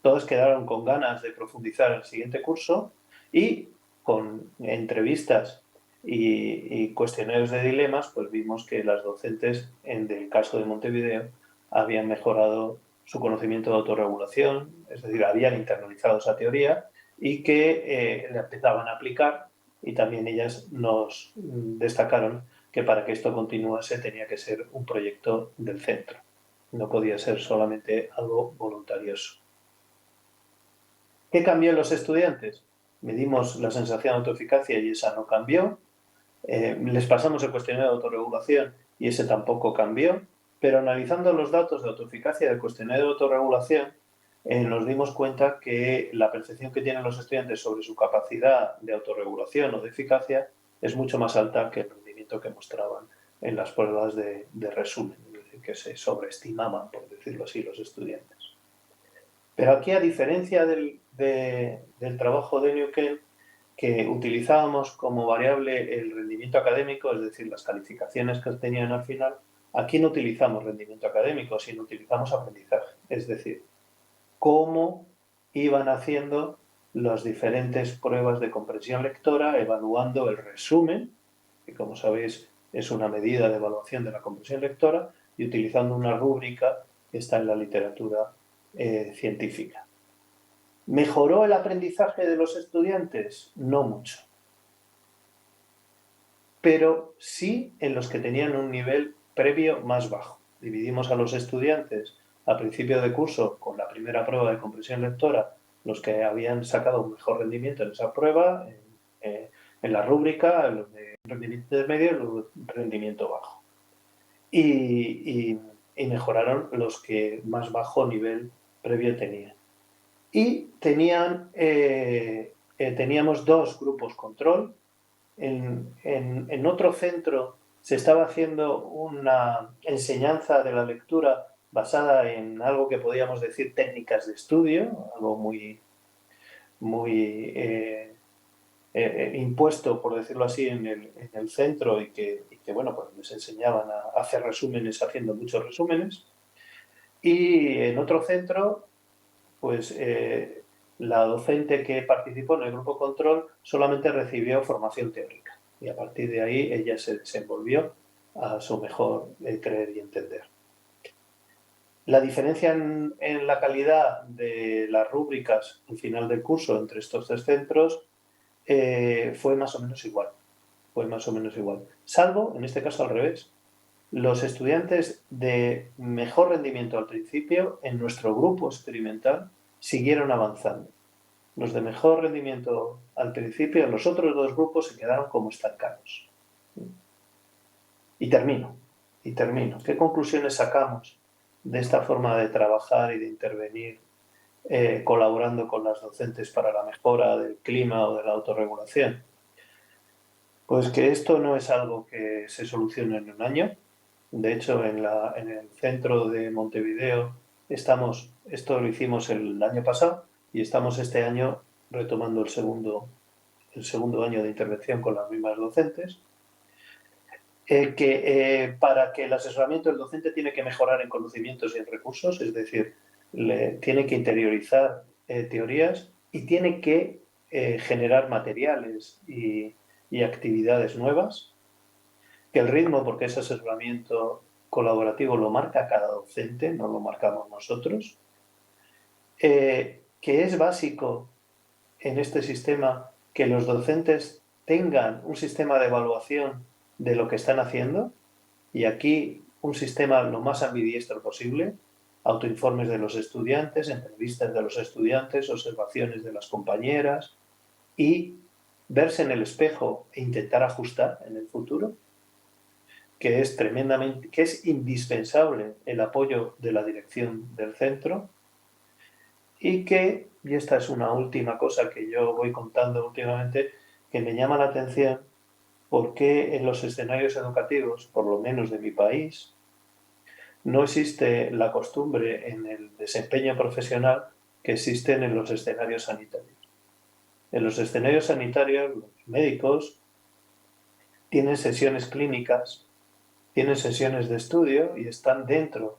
Todos quedaron con ganas de profundizar en el siguiente curso y con entrevistas y cuestionarios de dilemas, pues vimos que las docentes, en el caso de Montevideo, habían mejorado su conocimiento de autorregulación, es decir, habían internalizado esa teoría y que la empezaban a aplicar, y también ellas nos destacaron que para que esto continuase tenía que ser un proyecto del centro, no podía ser solamente algo voluntarioso. ¿Qué cambió en los estudiantes? Medimos la sensación de autoeficacia y esa no cambió. Les pasamos el cuestionario de autorregulación y ese tampoco cambió, pero analizando los datos de autoeficacia del cuestionario de autorregulación, nos dimos cuenta que la percepción que tienen los estudiantes sobre su capacidad de autorregulación o de eficacia es mucho más alta que el rendimiento que mostraban en las pruebas de resumen, es decir, que se sobreestimaban, por decirlo así, los estudiantes. Pero aquí, a diferencia del trabajo de Neuquén, que utilizábamos como variable el rendimiento académico, es decir, las calificaciones que tenían al final, aquí no utilizamos rendimiento académico, sino utilizamos aprendizaje, es decir, cómo iban haciendo las diferentes pruebas de comprensión lectora, evaluando el resumen, que como sabéis es una medida de evaluación de la comprensión lectora, y utilizando una rúbrica que está en la literatura científica. ¿Mejoró el aprendizaje de los estudiantes? No mucho. Pero sí en los que tenían un nivel previo más bajo. Dividimos a los estudiantes a principio de curso con la primera prueba de comprensión lectora, los que habían sacado un mejor rendimiento en esa prueba, en la rúbrica, los de rendimiento intermedio y los de rendimiento bajo. Y mejoraron los que más bajo nivel previo tenían. Y teníamos 2 grupos control. En otro centro se estaba haciendo una enseñanza de la lectura basada en algo que podíamos decir técnicas de estudio, algo muy impuesto, por decirlo así, en el centro y que bueno, pues les enseñaban a hacer resúmenes haciendo muchos resúmenes. Y en otro centro, pues la docente que participó en el grupo control solamente recibió formación teórica y a partir de ahí ella se desenvolvió a su mejor creer y entender. La diferencia en la calidad de las rúbricas al final del curso entre estos tres centros fue más o menos igual. Fue más o menos igual. Salvo, en este caso al revés, los estudiantes de mejor rendimiento al principio en nuestro grupo experimental siguieron avanzando. Los de mejor rendimiento al principio, los otros dos grupos se quedaron como estancados. Y termino. ¿Qué conclusiones sacamos de esta forma de trabajar y de intervenir colaborando con las docentes para la mejora del clima o de la autorregulación? Pues que esto no es algo que se solucione en un año. De hecho, en el centro de Montevideo esto lo hicimos el año pasado y estamos este año retomando el segundo año de intervención con las mismas docentes. Para que el asesoramiento del docente tiene que mejorar en conocimientos y en recursos, es decir, tiene que interiorizar teorías y tiene que generar materiales y actividades nuevas, que el ritmo, porque ese asesoramiento colaborativo lo marca cada docente, no lo marcamos nosotros, que es básico en este sistema que los docentes tengan un sistema de evaluación de lo que están haciendo, y aquí un sistema lo más ambidiestro posible, autoinformes de los estudiantes, entrevistas de los estudiantes, observaciones de las compañeras y verse en el espejo e intentar ajustar en el futuro, que es indispensable el apoyo de la dirección del centro y esta es una última cosa que yo voy contando últimamente, que me llama la atención, porque en los escenarios educativos, por lo menos de mi país, no existe la costumbre en el desempeño profesional que existen en los escenarios sanitarios. En los escenarios sanitarios, los médicos tienen sesiones clínicas, tienen sesiones de estudio y están dentro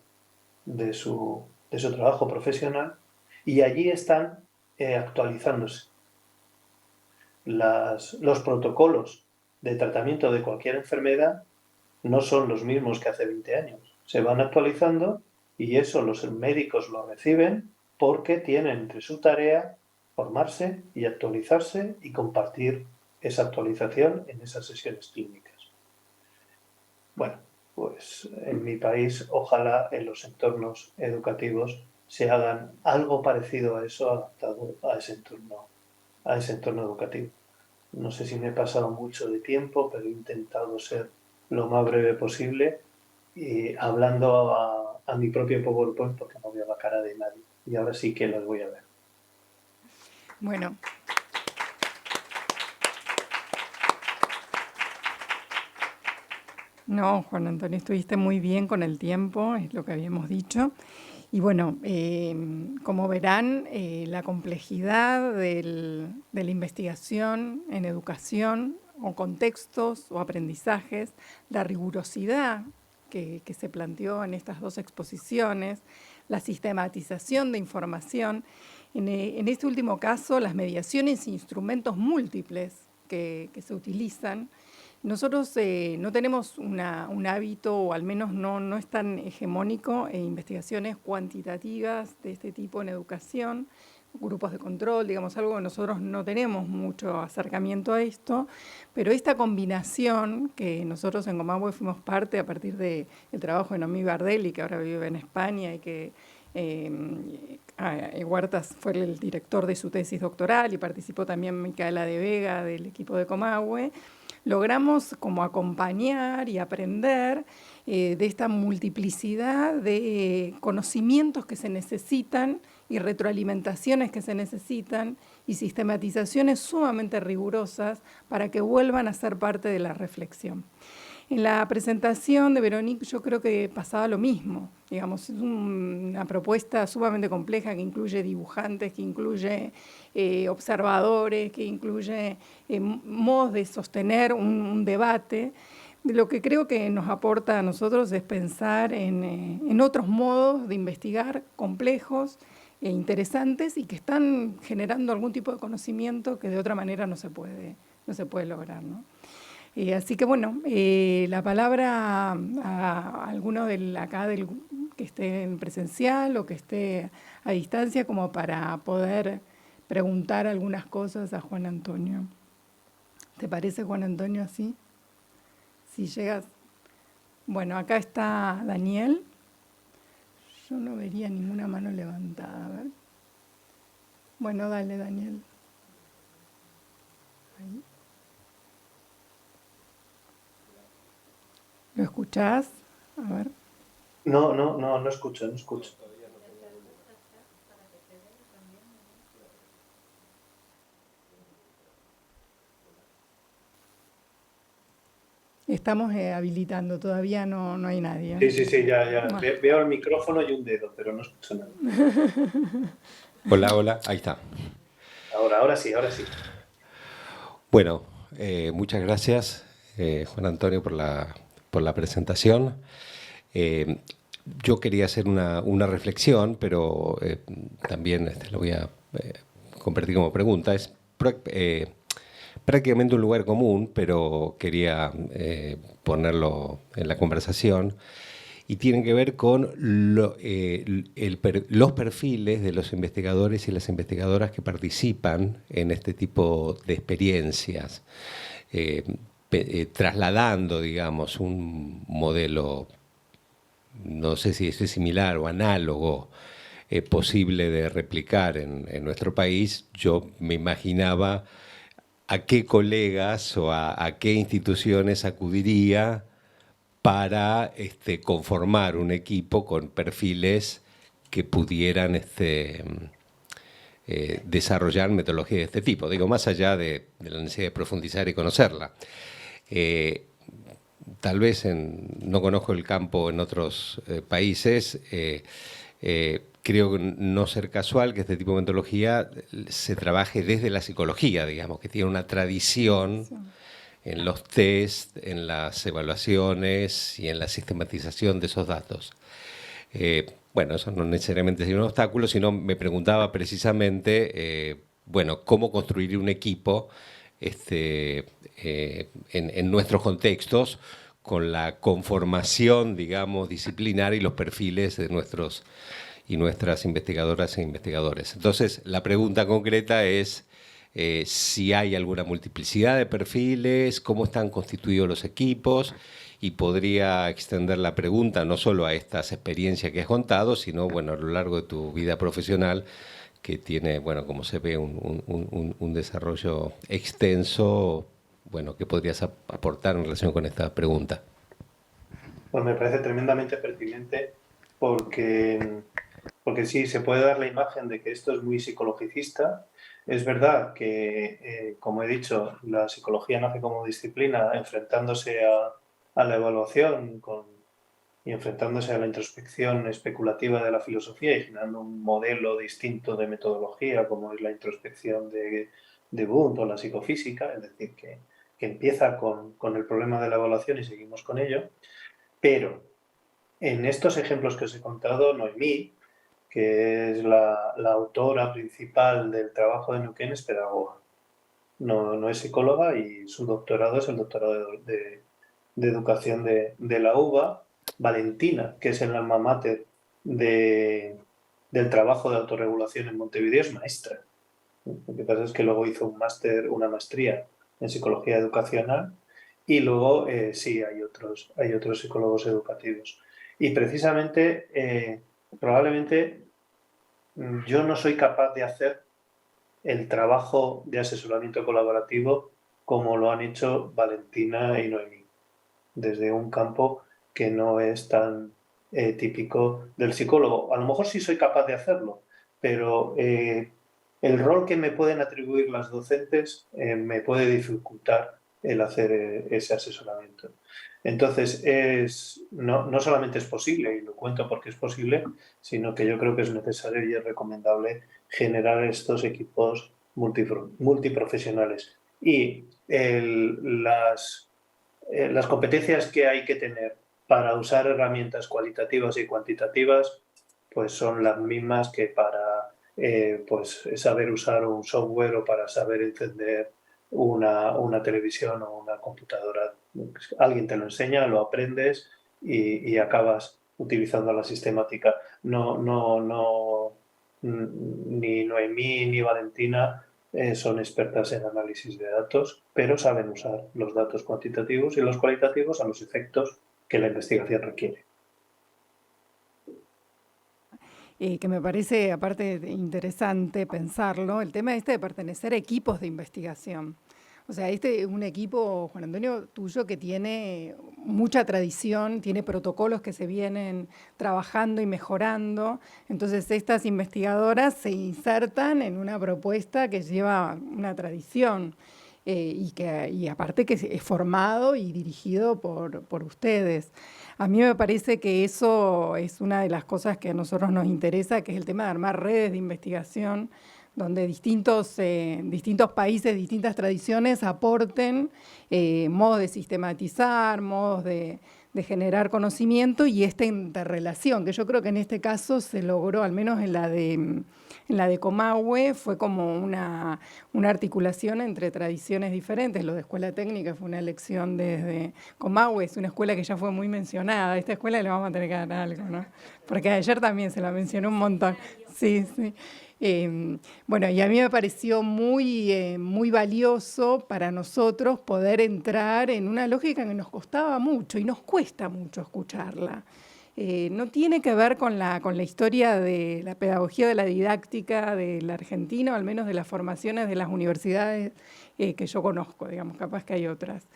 de su trabajo profesional y allí están actualizándose. Los protocolos de tratamiento de cualquier enfermedad no son los mismos que hace 20 años. Se van actualizando y eso los médicos lo reciben porque tienen entre su tarea formarse y actualizarse y compartir esa actualización en esas sesiones clínicas. Bueno, pues en mi país ojalá en los entornos educativos se hagan algo parecido a eso adaptado a ese entorno educativo. No sé si me he pasado mucho de tiempo, pero he intentado ser lo más breve posible y hablando a mi propio PowerPoint porque no veo la cara de nadie. Y ahora sí que las voy a ver. Bueno. No, Juan Antonio, estuviste muy bien con el tiempo, es lo que habíamos dicho. Y bueno, como verán, la complejidad de la investigación en educación o contextos o aprendizajes, la rigurosidad que se planteó en estas dos exposiciones, la sistematización de información, en este último caso, las mediaciones e instrumentos múltiples que se utilizan. Nosotros no tenemos un hábito, o al menos no es tan hegemónico, en investigaciones cuantitativas de este tipo en educación, grupos de control, digamos, algo que nosotros no tenemos mucho acercamiento a esto, pero esta combinación que nosotros en Comahue fuimos parte a partir del trabajo de Noemí Bardelli, que ahora vive en España y que Huertas fue el director de su tesis doctoral y participó también Micaela de Vega del equipo de Comahue, logramos como acompañar y aprender de esta multiplicidad de conocimientos que se necesitan y retroalimentaciones que se necesitan y sistematizaciones sumamente rigurosas para que vuelvan a ser parte de la reflexión. En la presentación de Veronique yo creo que pasaba lo mismo. Digamos, es una propuesta sumamente compleja que incluye dibujantes, que incluye observadores, que incluye modos de sostener un debate. Lo que creo que nos aporta a nosotros es pensar en otros modos de investigar complejos e interesantes y que están generando algún tipo de conocimiento que de otra manera no se puede lograr, ¿no? Así que bueno, la palabra a alguno acá que esté en presencial o que esté a distancia como para poder preguntar algunas cosas a Juan Antonio. ¿Te parece, Juan Antonio, así? Si llegas... Bueno, acá está Daniel. Yo no vería ninguna mano levantada, a ver. Bueno, dale, Daniel. Ahí. ¿Lo escuchás? A ver. No escucho. Estamos habilitando, todavía no hay nadie. Sí, ya. Veo el micrófono y un dedo, pero no escucho nada. Hola, ahí está. Ahora sí. Bueno, muchas gracias, Juan Antonio, por la presentación. Yo quería hacer una reflexión, pero también lo voy a compartir como pregunta. Es prácticamente un lugar común, pero quería ponerlo en la conversación. Y tienen que ver con los perfiles de los investigadores y las investigadoras que participan en este tipo de experiencias, trasladando, digamos, un modelo, no sé si es similar o análogo, posible de replicar en nuestro país. Yo me imaginaba a qué colegas o a qué instituciones acudiría para conformar un equipo con perfiles que pudieran desarrollar metodología de este tipo. Digo, más allá de la necesidad de profundizar y conocerla. Tal vez no conozco el campo en otros países. Creo no ser casual que este tipo de metodología se trabaje desde la psicología, digamos, que tiene una tradición... Sí. En los test, en las evaluaciones y en la sistematización de esos datos. Bueno, eso no necesariamente es un obstáculo, sino me preguntaba precisamente, cómo construir un equipo en nuestros contextos con la conformación, digamos, disciplinar y los perfiles de nuestros y nuestras investigadoras e investigadores. Entonces, la pregunta concreta es... si hay alguna multiplicidad de perfiles, cómo están constituidos los equipos, y podría extender la pregunta no solo a estas experiencias que has contado, sino a lo largo de tu vida profesional, que tiene, como se ve, un desarrollo extenso, ¿qué podrías aportar en relación con esta pregunta? Pues me parece tremendamente pertinente porque sí, se puede dar la imagen de que esto es muy psicologicista. Es verdad que, como he dicho, la psicología nace como disciplina enfrentándose a la evaluación y enfrentándose a la introspección especulativa de la filosofía y generando un modelo distinto de metodología como es la introspección de Wundt o la psicofísica, es decir, que empieza con el problema de la evaluación y seguimos con ello. Pero en estos ejemplos que os he contado, Noemí, que es la autora principal del trabajo de Neuquén, es pedagoga. No es psicóloga y su doctorado es el doctorado de educación de la UBA. Valentina, que es el alma mater del trabajo de autorregulación en Montevideo, es maestra. Lo que pasa es que luego hizo una maestría en psicología educacional y luego sí hay otros psicólogos educativos. Y precisamente... probablemente yo no soy capaz de hacer el trabajo de asesoramiento colaborativo como lo han hecho Valentina y Noemí, desde un campo que no es tan típico del psicólogo. A lo mejor sí soy capaz de hacerlo, pero el rol que me pueden atribuir las docentes me puede dificultar el hacer ese asesoramiento. Entonces, no solamente es posible, y lo cuento porque es posible, sino que yo creo que es necesario y es recomendable generar estos equipos multiprofesionales. Y las competencias que hay que tener para usar herramientas cualitativas y cuantitativas pues son las mismas que para pues saber usar un software o para saber encender una televisión o una computadora. Alguien te lo enseña, lo aprendes y acabas utilizando la sistemática. Ni Noemí ni Valentina son expertas en análisis de datos, pero saben usar los datos cuantitativos y los cualitativos a los efectos que la investigación requiere. Que me parece, aparte, interesante pensarlo, el tema de pertenecer a equipos de investigación. O sea, este es un equipo, Juan Antonio, tuyo que tiene mucha tradición, tiene protocolos que se vienen trabajando y mejorando. Entonces, estas investigadoras se insertan en una propuesta que lleva una tradición y aparte que es formado y dirigido por ustedes. A mí me parece que eso es una de las cosas que a nosotros nos interesa, que es el tema de armar redes de investigación donde distintos países, distintas tradiciones aporten modos de sistematizar, modos de generar conocimiento y esta interrelación, que yo creo que en este caso se logró, al menos en la de Comahue, fue como una articulación entre tradiciones diferentes. Lo de escuela técnica fue una elección desde Comahue, es una escuela que ya fue muy mencionada. A esta escuela le vamos a tener que dar algo, ¿no? Porque ayer también se la mencionó un montón. Sí, sí. Bueno, y a mí me pareció muy valioso para nosotros poder entrar en una lógica que nos costaba mucho y nos cuesta mucho escucharla. No tiene que ver con la historia de la pedagogía de la didáctica de la Argentina, o al menos de las formaciones de las universidades que yo conozco, digamos, capaz que hay otras,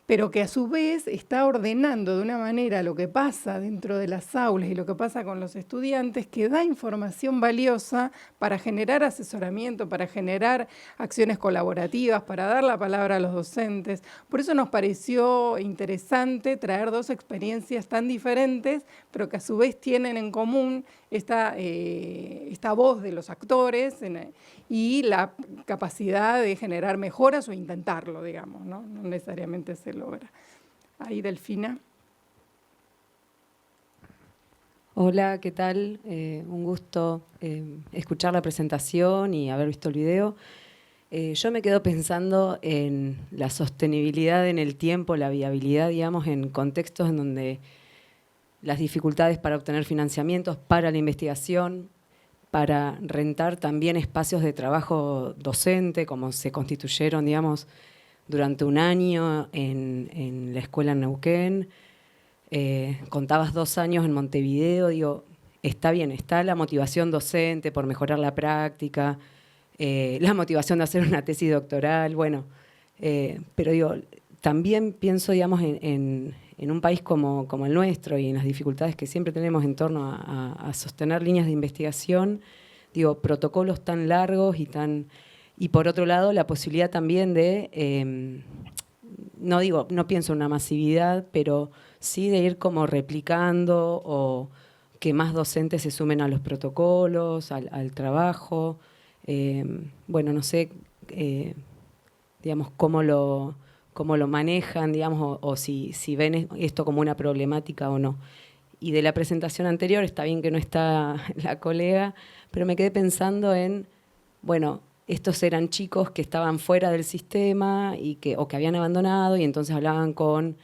pero que a su vez está ordenando de una manera lo que pasa dentro de las aulas y lo que pasa con los estudiantes, que da información valiosa para generar asesoramiento, para generar acciones colaborativas, para dar la palabra a los docentes. Por eso nos pareció interesante traer dos experiencias tan diferentes, pero que a su vez tienen en común esta voz de los actores y la capacidad de generar mejoras o intentarlo, digamos, ¿no? No necesariamente se logra. Ahí, Delfina. Hola, ¿qué tal? Un gusto escuchar la presentación y haber visto el video. Yo me quedo pensando en la sostenibilidad en el tiempo, la viabilidad, digamos, en contextos en donde las dificultades para obtener financiamientos para la investigación, para rentar también espacios de trabajo docente, como se constituyeron, digamos, durante un año en la escuela en Neuquén. Contabas 2 años en Montevideo, digo, está bien, está la motivación docente por mejorar la práctica, la motivación de hacer una tesis doctoral, bueno, pero digo, también pienso, digamos, en un país como el nuestro y en las dificultades que siempre tenemos en torno a sostener líneas de investigación, digo, protocolos tan largos y por otro lado la posibilidad también de, no pienso en una masividad, pero sí de ir como replicando o que más docentes se sumen a los protocolos, al trabajo. Bueno, no sé, digamos, cómo lo manejan, digamos, o si ven esto como una problemática o no. Y de la presentación anterior, está bien que no está la colega, pero me quedé pensando en, bueno, estos eran chicos que estaban fuera del sistema o que habían abandonado y entonces hablaban con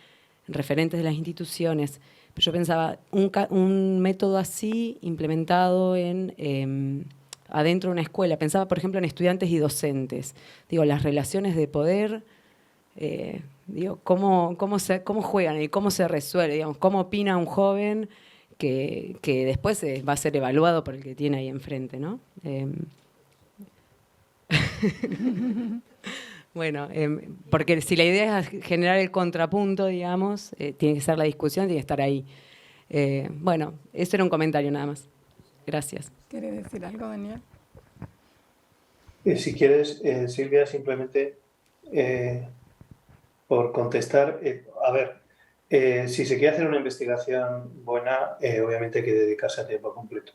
referentes de las instituciones. Pero yo pensaba, un método así implementado adentro de una escuela. Pensaba, por ejemplo, en estudiantes y docentes. Digo, las relaciones de poder, digo, cómo juegan y cómo se resuelve, digamos, cómo opina un joven que después va a ser evaluado por el que tiene ahí enfrente, ¿no? Bueno, porque si la idea es generar el contrapunto, digamos, tiene que ser la discusión, tiene que estar ahí. Bueno, eso era un comentario nada más. Gracias. ¿Quieres decir algo, Daniel? Si quieres, Silvia, simplemente por contestar. A ver, si se quiere hacer una investigación buena, obviamente hay que dedicarse a tiempo completo.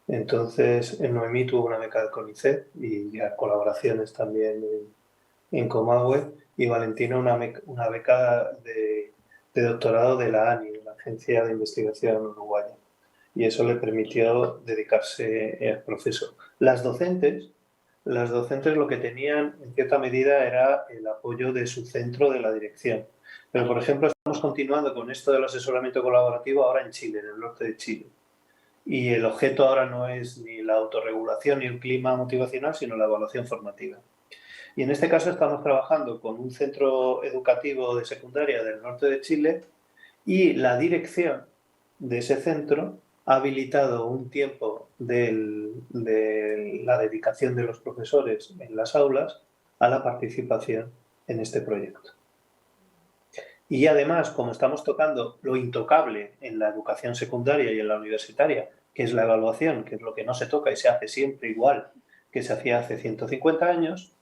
Entonces, Noemí tuvo una beca del CONICET y ya colaboraciones también en Comahue, y Valentina una beca de doctorado de la ANI, la Agencia de Investigación Uruguaya. Y eso le permitió dedicarse al proceso. Las docentes lo que tenían en cierta medida era el apoyo de su centro, de la dirección. Pero, por ejemplo, estamos continuando con esto del asesoramiento colaborativo ahora en Chile, en el norte de Chile. Y el objeto ahora no es ni la autorregulación ni el clima motivacional, sino la evaluación formativa. Y en este caso estamos trabajando con un centro educativo de secundaria del norte de Chile, y la dirección de ese centro ha habilitado un tiempo de la dedicación de los profesores en las aulas a la participación en este proyecto. Y además, como estamos tocando lo intocable en la educación secundaria y en la universitaria, que es la evaluación, que es lo que no se toca y se hace siempre igual que se hacía hace 150 años,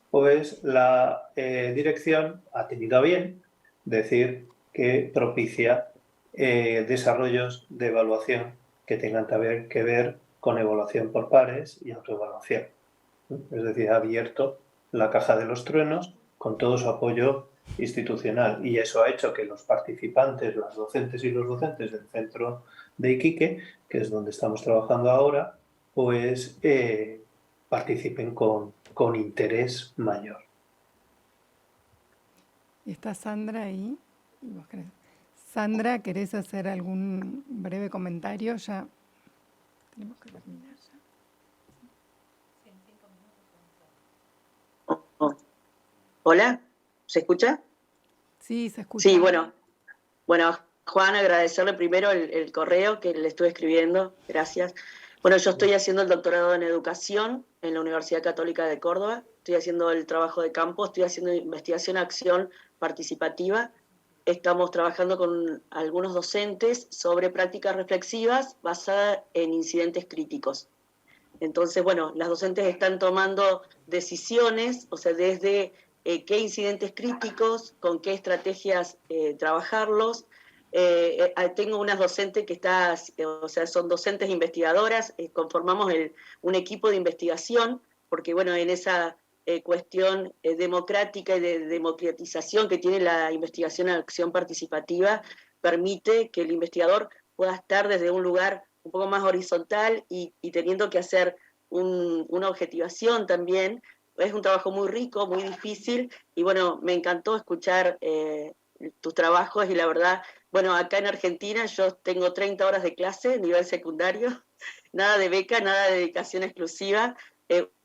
pues la dirección ha tenido a bien decir que propicia desarrollos de evaluación que tengan que ver con evaluación por pares y autoevaluación. Es decir, ha abierto la caja de los truenos con todo su apoyo institucional, y eso ha hecho que los participantes, las docentes y los docentes del centro de Iquique, que es donde estamos trabajando ahora, pues participen con interés mayor. ¿Está Sandra ahí? Sandra, ¿querés hacer algún breve comentario? Ya tenemos que terminar ya. Hola, ¿se escucha? Sí, se escucha. Sí, bueno, Juan, agradecerle primero el correo que le estuve escribiendo, gracias. Bueno, yo estoy haciendo el doctorado en educación en la Universidad Católica de Córdoba, estoy haciendo el trabajo de campo, estoy haciendo investigación acción participativa. Estamos trabajando con algunos docentes sobre prácticas reflexivas basadas en incidentes críticos. Entonces, bueno, las docentes están tomando decisiones, o sea, desde qué incidentes críticos, con qué estrategias trabajarlos. Tengo unas docentes que son docentes investigadoras, conformamos un equipo de investigación, porque bueno, en esa cuestión democrática y de democratización que tiene la investigación en acción participativa, permite que el investigador pueda estar desde un lugar un poco más horizontal y teniendo que hacer una objetivación también. Es un trabajo muy rico, muy difícil, y bueno, me encantó escuchar tus trabajos, y la verdad, bueno, acá en Argentina yo tengo 30 horas de clase, nivel secundario, nada de beca, nada de dedicación exclusiva,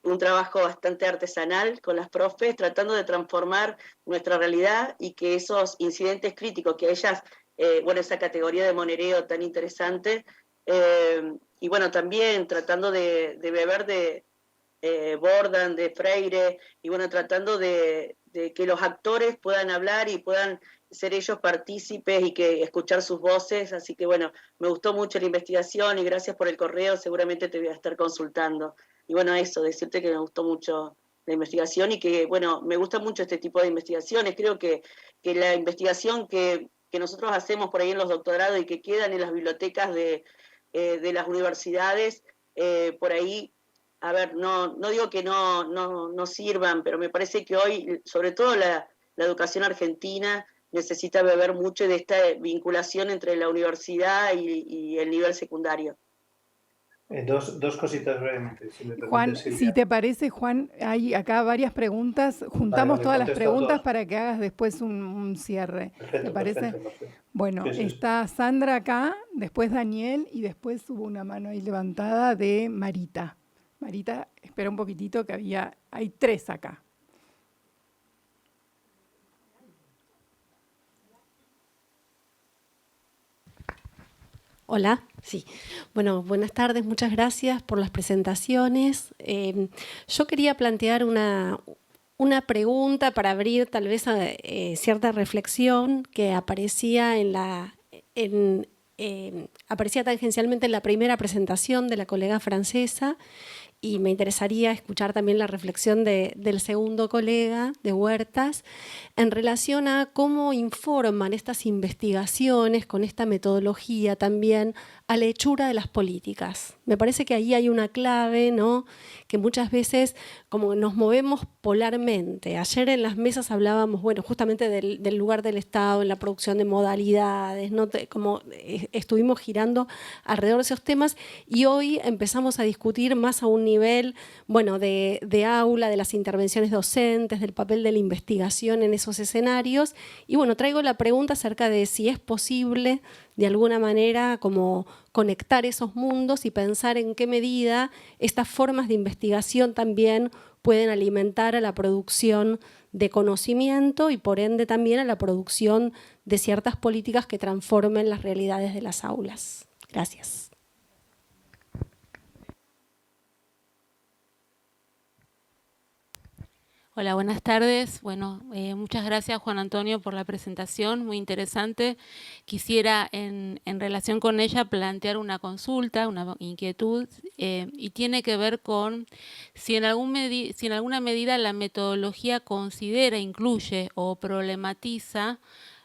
un trabajo bastante artesanal con las profes, tratando de transformar nuestra realidad y que esos incidentes críticos que ellas, bueno, esa categoría de monereo tan interesante, y bueno, también tratando de beber de Bordan, de Freire, y bueno, tratando de que los actores puedan hablar y puedan ser ellos partícipes y que escuchar sus voces. Así que bueno, me gustó mucho la investigación y gracias por el correo, seguramente te voy a estar consultando. Y bueno, eso, decirte que me gustó mucho la investigación y que bueno, me gusta mucho este tipo de investigaciones. Creo que la investigación que nosotros hacemos por ahí en los doctorados y que quedan en las bibliotecas de las universidades, por ahí, a ver, no digo que no sirvan, pero me parece que hoy, sobre todo la educación argentina, necesita beber mucho de esta vinculación entre la universidad y el nivel secundario. Dos cositas brevemente, si me permite, Juan, Silvia. si te parece, Juan, hay acá varias preguntas. Juntamos todas las preguntas para que hagas después un cierre. Perfecto, ¿Te parece? Perfecto. Bueno, sí, está Sandra acá, después Daniel y después hubo una mano ahí levantada de Marita. Marita, espera un poquitito que hay tres acá. Hola, sí. Bueno, buenas tardes, muchas gracias por las presentaciones. Yo quería plantear una pregunta para abrir tal vez a cierta reflexión que aparecía aparecía tangencialmente en la primera presentación de la colega francesa, y me interesaría escuchar también la reflexión del segundo colega, de Huertas, en relación a cómo informan estas investigaciones con esta metodología también a la hechura de las políticas. Me parece que ahí hay una clave, ¿no? Que muchas veces como nos movemos polarmente. Ayer en las mesas hablábamos, bueno, justamente del lugar del Estado en la producción de modalidades, ¿no? Como estuvimos girando alrededor de esos temas, y hoy empezamos a discutir más a un nivel, bueno, de aula, de las intervenciones docentes, del papel de la investigación en esos escenarios. Y bueno, traigo la pregunta acerca de si es posible de alguna manera como conectar esos mundos y pensar en qué medida estas formas de investigación también pueden alimentar a la producción de conocimiento y por ende también a la producción de ciertas políticas que transformen las realidades de las aulas. Gracias. Hola, buenas tardes. Bueno, muchas gracias Juan Antonio por la presentación, muy interesante. Quisiera en relación con ella plantear una consulta, una inquietud, y tiene que ver con si en alguna medida la metodología considera, incluye o problematiza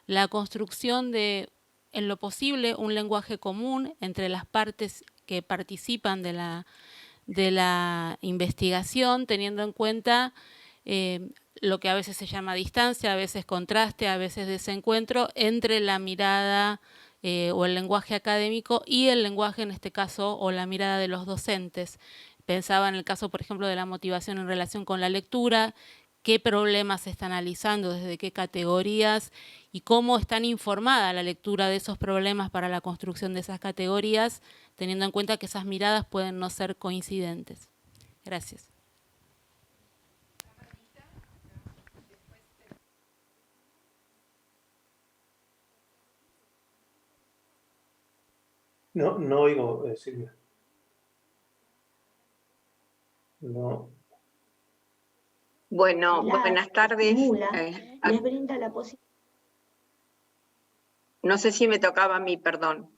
la construcción de, en lo posible, un lenguaje común entre las partes que participan de la investigación, teniendo en cuenta lo que a veces se llama distancia, a veces contraste, a veces desencuentro entre la mirada o el lenguaje académico y el lenguaje, en este caso, o la mirada de los docentes. Pensaba en el caso, por ejemplo, de la motivación en relación con la lectura, qué problemas se está analizando, desde qué categorías y cómo están informada la lectura de esos problemas para la construcción de esas categorías, teniendo en cuenta que esas miradas pueden no ser coincidentes. Gracias. No oigo, Silvia. No. Bueno, buenas tardes. Les brinda la posibilidad. No sé si me tocaba a mí, perdón.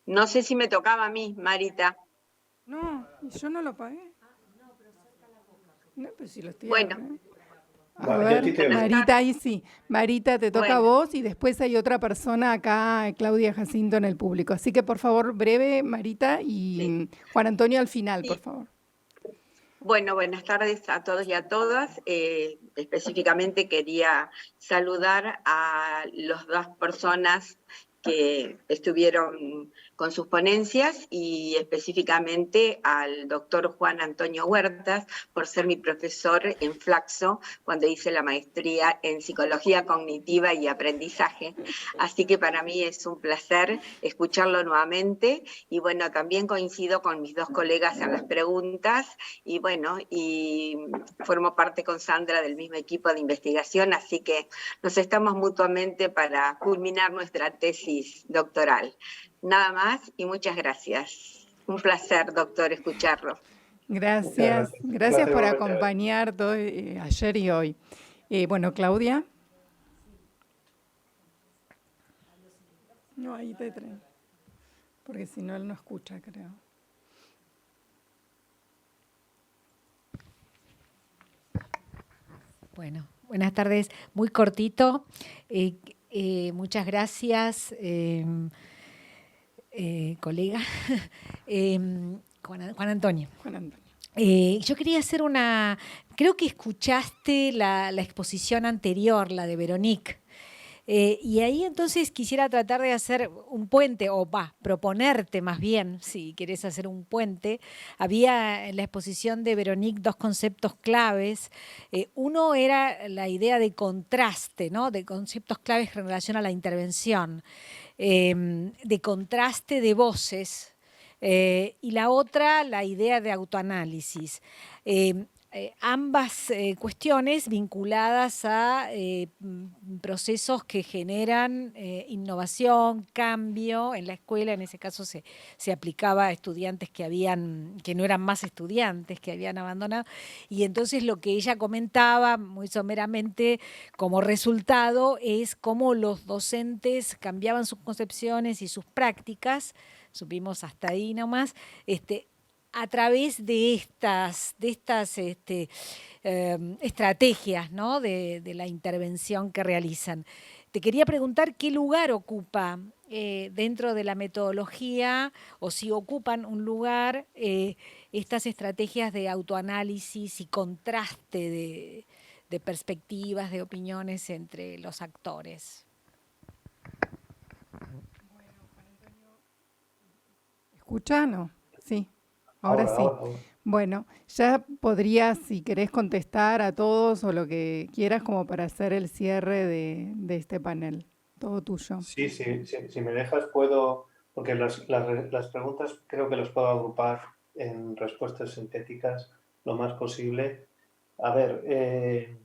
No sé si me tocaba a mí, Marita. No, yo no lo pagué. No, pero si lo estoy bueno. A ver, Marita, ahí sí. Marita, te toca a vos y después hay otra persona acá, Claudia Jacinto, en el público. Así que, por favor, breve, Marita, y Juan Antonio al final, por favor. Bueno, buenas tardes a todos y a todas. Específicamente quería saludar a las dos personas que estuvieron con sus ponencias y específicamente al doctor Juan Antonio Huertas por ser mi profesor en Flaxo cuando hice la maestría en Psicología Cognitiva y Aprendizaje. Así que para mí es un placer escucharlo nuevamente y bueno, también coincido con mis dos colegas en las preguntas y bueno, y formo parte con Sandra del mismo equipo de investigación, así que nos estamos mutuamente para culminar nuestra tesis doctoral. Nada más y muchas gracias. Un placer, doctor, escucharlo. Gracias por acompañar todo, ayer y hoy. Bueno, Claudia. No, ahí te traigo. Porque si no, él no escucha, creo. Bueno, buenas tardes. Muy cortito. Muchas gracias. Colega, Juan Antonio. Yo quería hacer creo que escuchaste la exposición anterior, la de Veronique, y ahí entonces quisiera tratar de hacer un puente, proponerte más bien, si querés hacer un puente. Había en la exposición de Veronique dos conceptos claves. Uno era la idea de contraste, ¿no? De conceptos claves en relación a la intervención. De contraste de voces y la otra, la idea de autoanálisis. Ambas cuestiones vinculadas a procesos que generan innovación, cambio en la escuela. En ese caso se aplicaba a estudiantes que no eran más estudiantes, que habían abandonado. Y entonces lo que ella comentaba muy someramente como resultado es cómo los docentes cambiaban sus concepciones y sus prácticas supimos hasta ahí nomás, a través de estas estrategias, ¿no? de la intervención que realizan. Te quería preguntar qué lugar ocupa dentro de la metodología, o si ocupan un lugar estas estrategias de autoanálisis y contraste de perspectivas, de opiniones entre los actores. ¿Escuchan? Sí, ahora sí. Ahora. Bueno, ya podrías, si querés, contestar a todos o lo que quieras como para hacer el cierre de este panel. Todo tuyo. Sí, si me dejas puedo, porque las preguntas creo que las puedo agrupar en respuestas sintéticas lo más posible. A ver,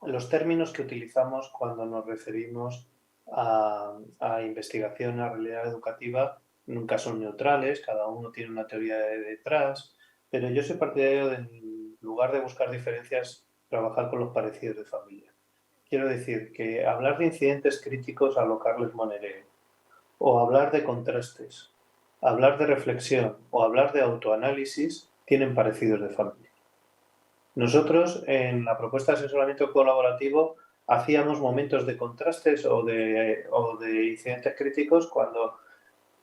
los términos que utilizamos cuando nos referimos a investigación, a realidad educativa, nunca son neutrales, cada uno tiene una teoría detrás, pero yo soy partidario de, en lugar de buscar diferencias, trabajar con los parecidos de familia. Quiero decir que hablar de incidentes críticos a lo Carles Monneré, o hablar de contrastes, hablar de reflexión o hablar de autoanálisis tienen parecidos de familia. Nosotros en la propuesta de asesoramiento colaborativo hacíamos momentos de contrastes o de incidentes críticos cuando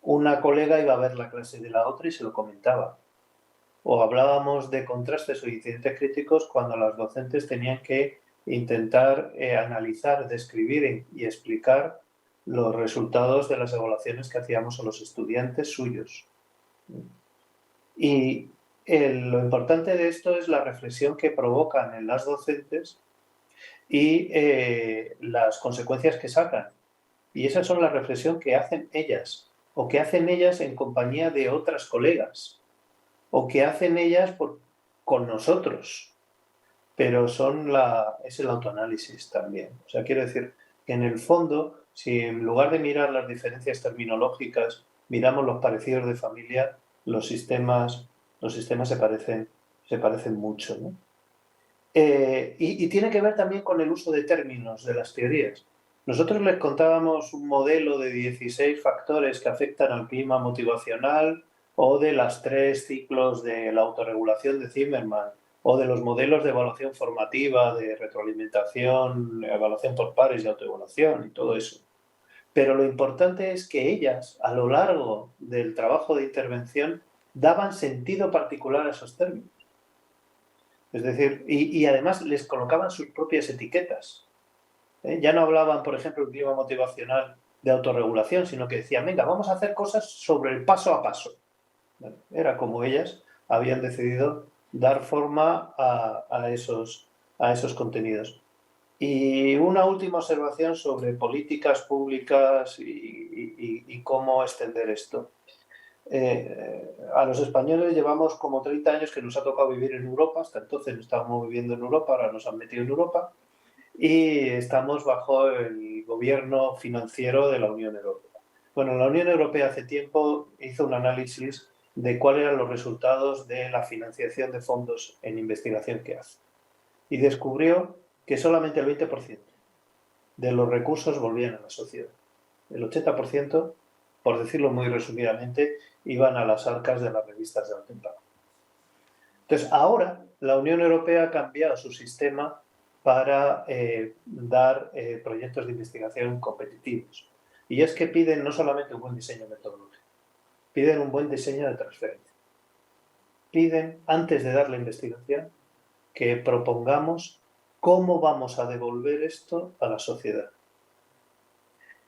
una colega iba a ver la clase de la otra y se lo comentaba. O hablábamos de contrastes o incidentes críticos cuando las docentes tenían que intentar analizar, describir y explicar los resultados de las evaluaciones que hacíamos a los estudiantes suyos. Y lo importante de esto es la reflexión que provocan en las docentes y las consecuencias que sacan. Y esas son la reflexión que hacen ellas, o que hacen ellas en compañía de otras colegas, o que hacen ellas con nosotros. Pero es el autoanálisis también. O sea, quiero decir que en el fondo, si en lugar de mirar las diferencias terminológicas, miramos los parecidos de familia, los sistemas se parecen mucho, ¿no? Y tiene que ver también con el uso de términos de las teorías. Nosotros les contábamos un modelo de 16 factores que afectan al clima motivacional, o de las 3 ciclos de la autorregulación de Zimmerman, o de los modelos de evaluación formativa, de retroalimentación, evaluación por pares y autoevaluación y todo eso. Pero lo importante es que ellas, a lo largo del trabajo de intervención, daban sentido particular a esos términos. Es decir, y además les colocaban sus propias etiquetas. Ya no hablaban, por ejemplo, de un clima motivacional de autorregulación, sino que decían, venga, vamos a hacer cosas sobre el paso a paso. Bueno, era como ellas habían decidido dar forma a esos contenidos. Y una última observación sobre políticas públicas y cómo extender esto. A los españoles llevamos como 30 años que nos ha tocado vivir en Europa, hasta entonces no estábamos viviendo en Europa, ahora nos han metido en Europa y estamos bajo el gobierno financiero de la Unión Europea. Bueno, la Unión Europea hace tiempo hizo un análisis de cuáles eran los resultados de la financiación de fondos en investigación que hace y descubrió que solamente el 20% de los recursos volvían a la sociedad. El 80%, por decirlo muy resumidamente, iban a las arcas de las revistas de alto impacto. Entonces, ahora la Unión Europea ha cambiado su sistema para dar proyectos de investigación competitivos. Y es que piden no solamente un buen diseño metodológico, piden un buen diseño de transferencia. Piden, antes de dar la investigación, que propongamos cómo vamos a devolver esto a la sociedad.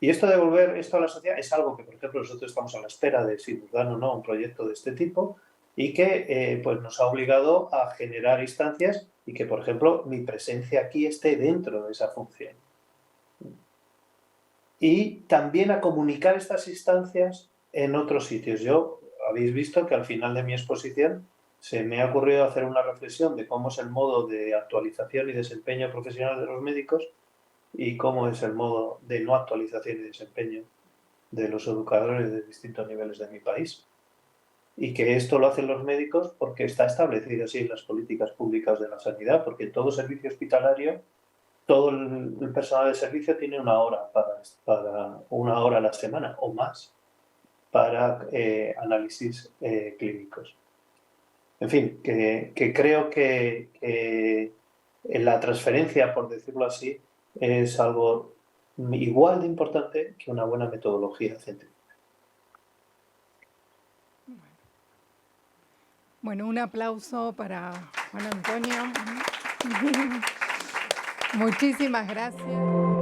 Y esto de devolver esto a la sociedad es algo que, por ejemplo, nosotros estamos a la espera de si nos dan o no un proyecto de este tipo y que pues nos ha obligado a generar instancias y que, por ejemplo, mi presencia aquí esté dentro de esa función. Y también a comunicar estas instancias en otros sitios. Habéis visto que al final de mi exposición se me ha ocurrido hacer una reflexión de cómo es el modo de actualización y desempeño profesional de los médicos y cómo es el modo de no actualización y desempeño de los educadores de distintos niveles de mi país. Y que esto lo hacen los médicos porque está establecido así en las políticas públicas de la sanidad, porque en todo servicio hospitalario, todo el personal de servicio tiene una hora para una hora a la semana o más. para análisis clínicos. En fin, que creo que la transferencia, por decirlo así, es algo igual de importante que una buena metodología científica. Bueno, un aplauso para Juan Antonio. Muchísimas gracias.